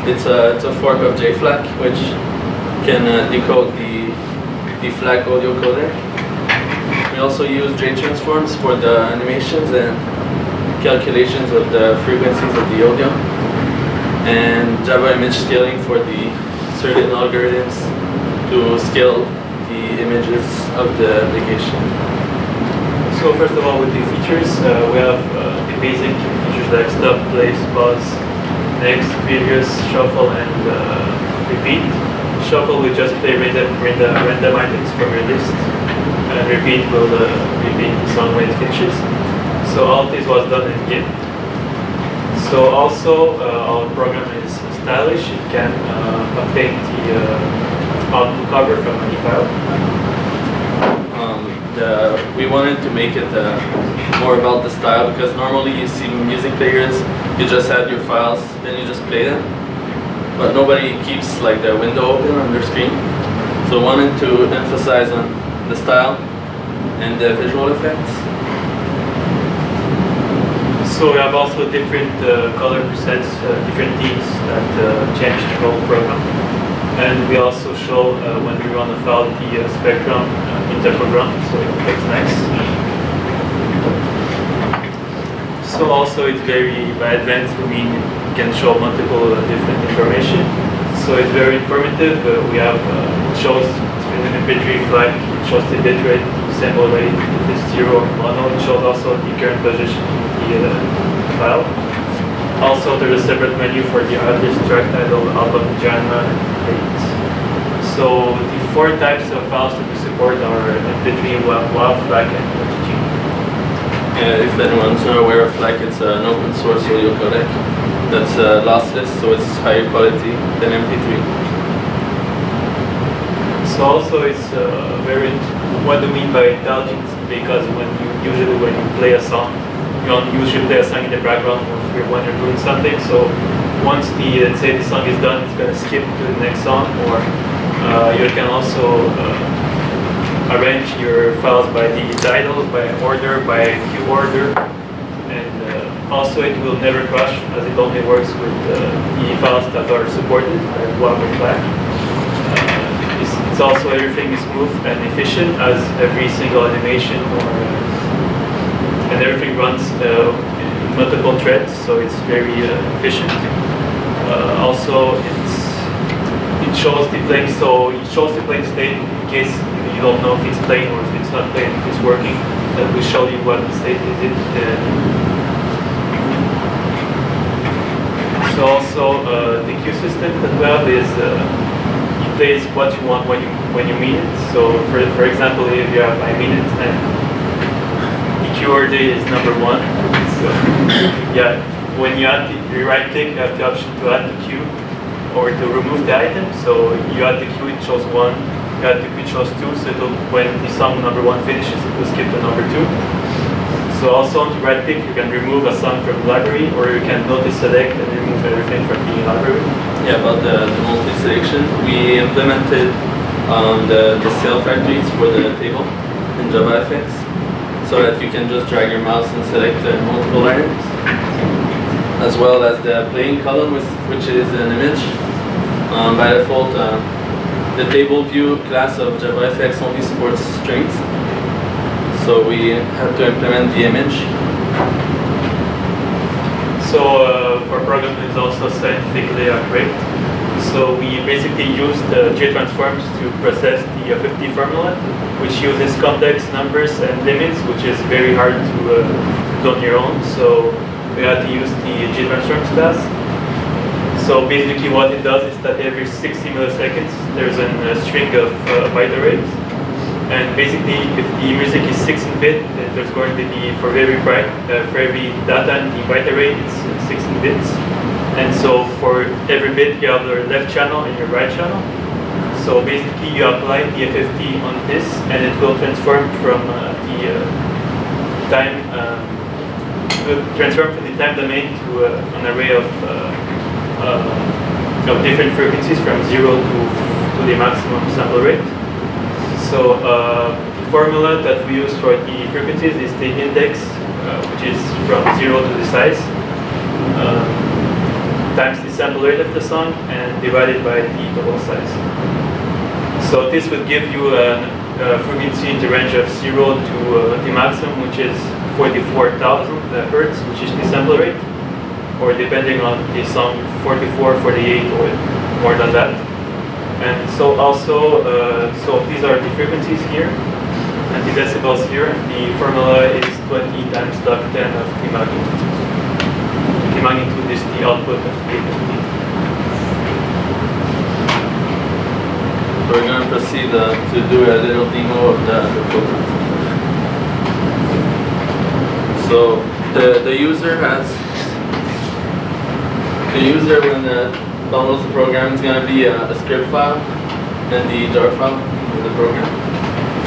it's a fork of JFLAC, which can decode the FLAC audio codec. We also use JTransforms for the animations and calculations of the frequencies of the audio, and Java image scaling for the certain algorithms to scale the images of the application. So first of all, with the features, we have the basic features like stop, place, pause, next, previous, shuffle, and repeat. Shuffle will just play random items from your list, and repeat will repeat the song when it finishes. So all this was done in Git. So also our program is stylish. It can update the output cover from any file. We wanted to make it more about the style, because normally you see music players, you just have your files, then you just play them. But nobody keeps like the window open on their screen. So wanted to emphasize on the style and the visual effects. So we have also different color presets, different themes that change the whole program. And we also show when we run a file the spectrum in the program, so it looks nice. So also it's very advanced, we mean it can show multiple different information. So it's very informative. We have, it shows bitrate flag, it shows the bitrate, symbol rate, if it's 0 or mono, it shows also the current position of the file. Also, there's a separate menu for the artist, track title, album, genre, and date. So the 4 types of files that we support are MP3, WAV, FLAC, and OGG. If anyone's not aware of FLAC, it's an open source audio codec that's lossless, so it's higher quality than MP3. So also it's very, what do we mean by intelligent? Because when you play a song, you don't usually play a song in the background when you're doing something. So once let's say the song is done, it's going to skip to the next song, or you can also arrange your files by the title, by order, by queue order, and also it will never crash as it only works with the files that are supported by WAV or FLAC. It's also everything is smooth and efficient as every single animation and everything runs in multiple threads, so it's very efficient. Also, it shows the playing, so it shows the playing state in case you don't know if it's playing or if it's not playing, if it's working. That will show you what state is it. So also the queue system that we have is it plays what you want when you mean it. So for example, if you have I mean it and the queue order is number 1. So yeah, when you right click, you have the option to add the queue or to remove the item. So you add the queue, it shows 1. You add the queue, it shows 2. So when the song number 1 finishes, it will skip to number 2. So also on the right click, you can remove a song from the library, or you can multi-select and remove everything from the library. Yeah, about the multi-selection, we implemented the cell factories for the table in JavaFX, so that you can just drag your mouse and select multiple items, as well as the playing column, which is an image. By default, the table view class of JavaFX only supports strings, so we had to implement the image. So our program is also scientifically accurate. So we basically use the J-transforms to process the 50 formula, which uses context, numbers, and limits, which is very hard to do on your own. So we had to use the J-transforms class. So basically what it does is that every 60 milliseconds there's a string of byte arrays. And basically if the music is 16-bit, then there's going to be for every data in the byte array, it's 16 bits. And so for every bit you have your left channel and your right channel. So basically you apply the FFT on this and it will transform from the time domain to an array of different frequencies from 0 to the maximum sample rate. So the formula that we use for the frequencies is the index, which is from 0 to the size, times the sample rate of the song and divided by the total size. So this would give you a frequency in the range of 0 to the maximum, which is 44,000 hertz, which is the sample rate, or depending on the song, 44, 48, or more than that. And so also, so these are the frequencies here, and the decibels here. The formula is 20 times log 10 of the magnitude. The magnitude is the output of the FFT. We're going to proceed to do a little demo of the program. So the user when downloads the program, it's going to be a script file and the jar file of the program.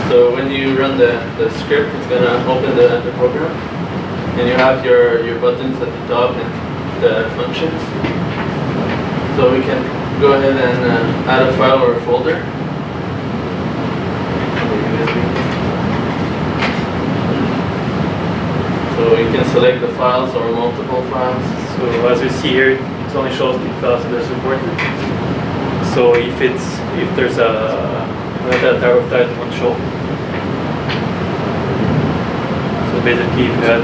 So when you run the script, it's going to open the program, and you have your buttons at the top and the functions. So we can go ahead and add a file or a folder. So you can select the files or multiple files. So as you see here, it only shows the files that are supported. So if there's another type of file, it won't show. So basically, if you had,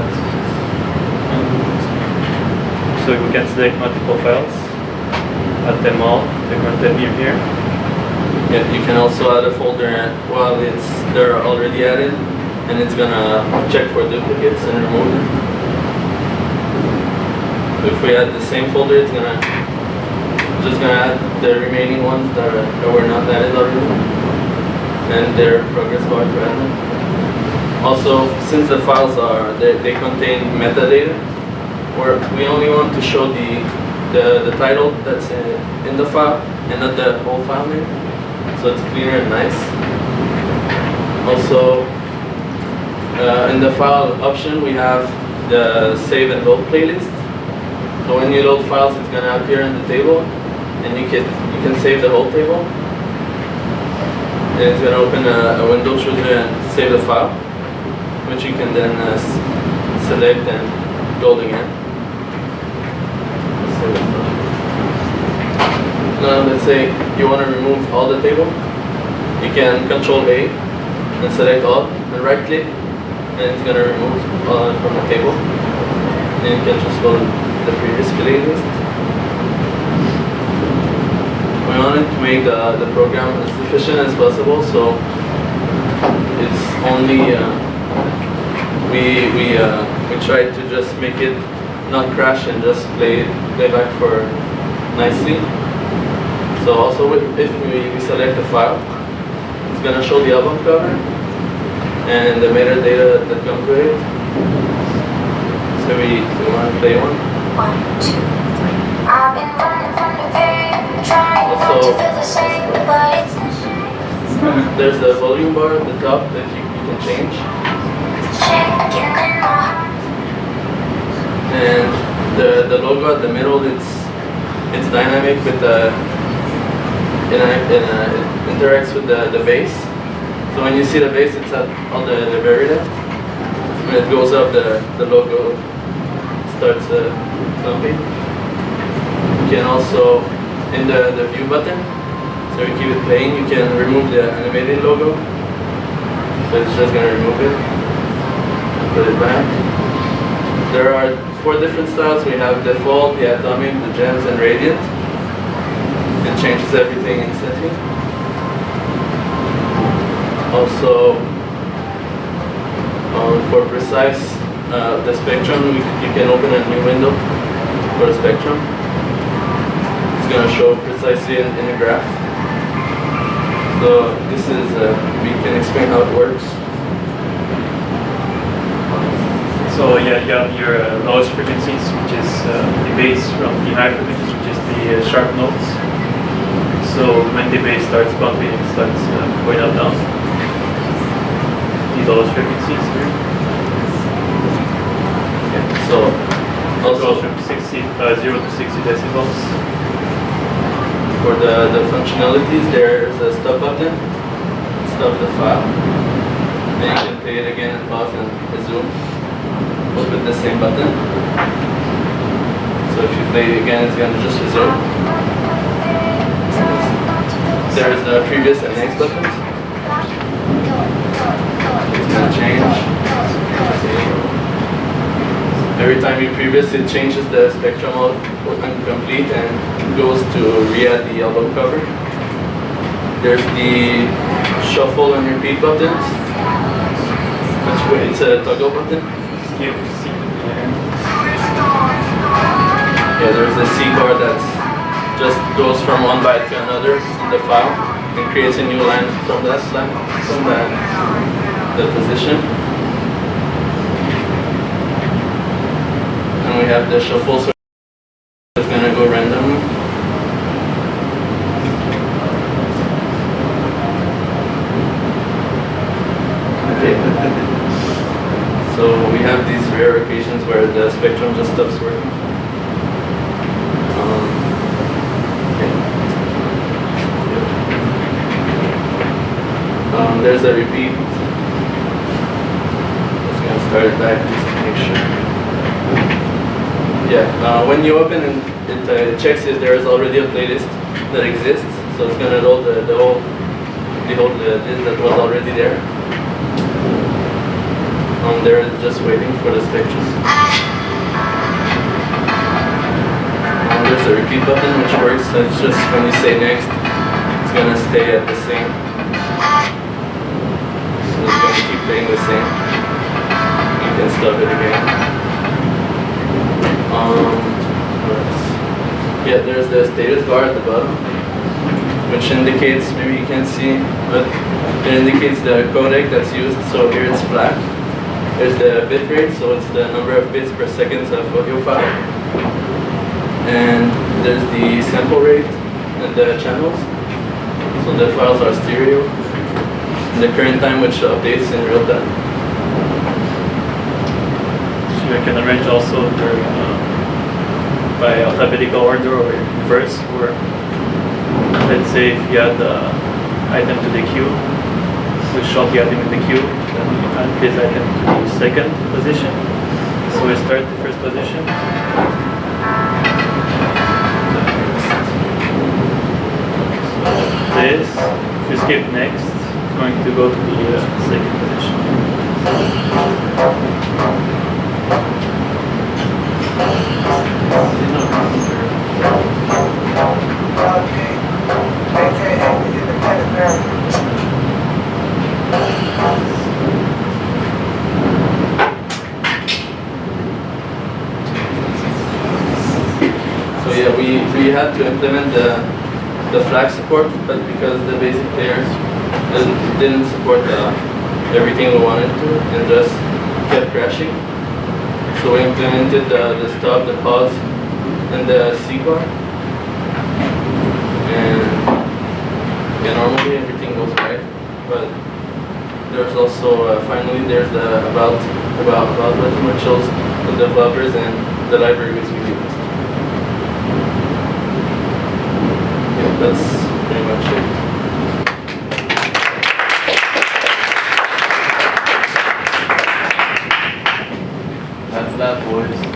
so we can select multiple files, add them all, they're going to appear here. Yeah, you can also add a folder while they're already added, and it's gonna check for duplicates and remove them. if we add the same folder, it's gonna just gonna add the remaining ones that were not added already, and their progress bar to add them. Also, since the files they contain metadata, we only want to show the title that's in the file and not the whole file name, so it's cleaner and nice. Also, in the file option, we have the save and load playlist. So when you load files, it's gonna appear in the table, and you can save the whole table. And it's gonna open a window chooser and save the file, which you can then select and load again. Save the file. Now let's say you want to remove all the table. You can Control A and select all, and right click, and it's gonna remove all from the table. And you can just go to the previous playlist. We wanted to make the program as efficient as possible, so it's only we tried to just make it not crash and just play back for nicely. So also if we select the file, it's gonna show the album cover and the metadata that comes with it. So we want to play one. 1, 2, 3. I've been running from the pain, trying not to feel the same, but it's a shame. There's the volume bar at the top that you can change. Shaking in my heart. And the logo at the middle, it's dynamic with it interacts with the base. So when you see the base, it's at on the very left. When it goes up, the logo starts jumping. You can also, in the view button, so you keep it playing, you can remove the animated logo. So it's just going to remove it and put it back. There are 4 different styles. We have default, the atomic, the gems, and radiant. It changes everything instantly. Also, for precise the spectrum, you can open a new window for the spectrum. It's going to show precisely in a graph. So this is, we can explain how it works. So yeah, you have your lowest frequencies, which is the bass, from the high frequencies, which is the sharp notes. So when the bass starts bumping, it starts going up down. The lowest frequencies here. So Also from 0 to 60 decibels. For the functionalities, there's a stop button. Stop the file. Then you can play it again and pause and resume. Both with the same button. So if you play it again, it's going to just resume. There's the previous and next buttons. It's going to change. Every time you previous, it changes the spectrum of complete and goes to re-add the album cover. There's the shuffle and repeat buttons. It's a toggle button. Yeah, there's a C bar that just goes from one byte to another in the file and creates a new line from that line, from the position. And we have the shuffle, so it's going to go randomly. Okay. So we have these rare occasions where the spectrum just stops working. There's a repeat. Just going to start it back just to make sure. Yeah, when you open it, it checks if there is already a playlist that exists. So it's going to load the whole list that was already there. There is just waiting for the spectrum. There's a repeat button which works. So it's just when you say next, it's going to stay at the same. So it's going to keep playing the same. You can stop it again. Yeah, there's the status bar at the bottom, which indicates, maybe you can't see, but it indicates the codec that's used. So here it's flat. There's the bit rate, so it's the number of bits per second of audio file. And there's the sample rate and the channels. So the files are stereo. And the current time, which updates in real time. So you can arrange also by alphabetical order or reverse, or let's say if you add the item to the queue, we short the item in the queue, then you add this item to the second position. So we start the first position. So this, if you skip next, it's going to go to the second position. So yeah, we had to implement the flag support, but because the basic player didn't support everything we wanted to, and just kept crashing. So we implemented the stop, the pause, and the C bar. And yeah, normally everything goes right, but there's also finally there's the about button which shows the developers and the libraries we used. Yeah, that's pretty much it. That's that, boys.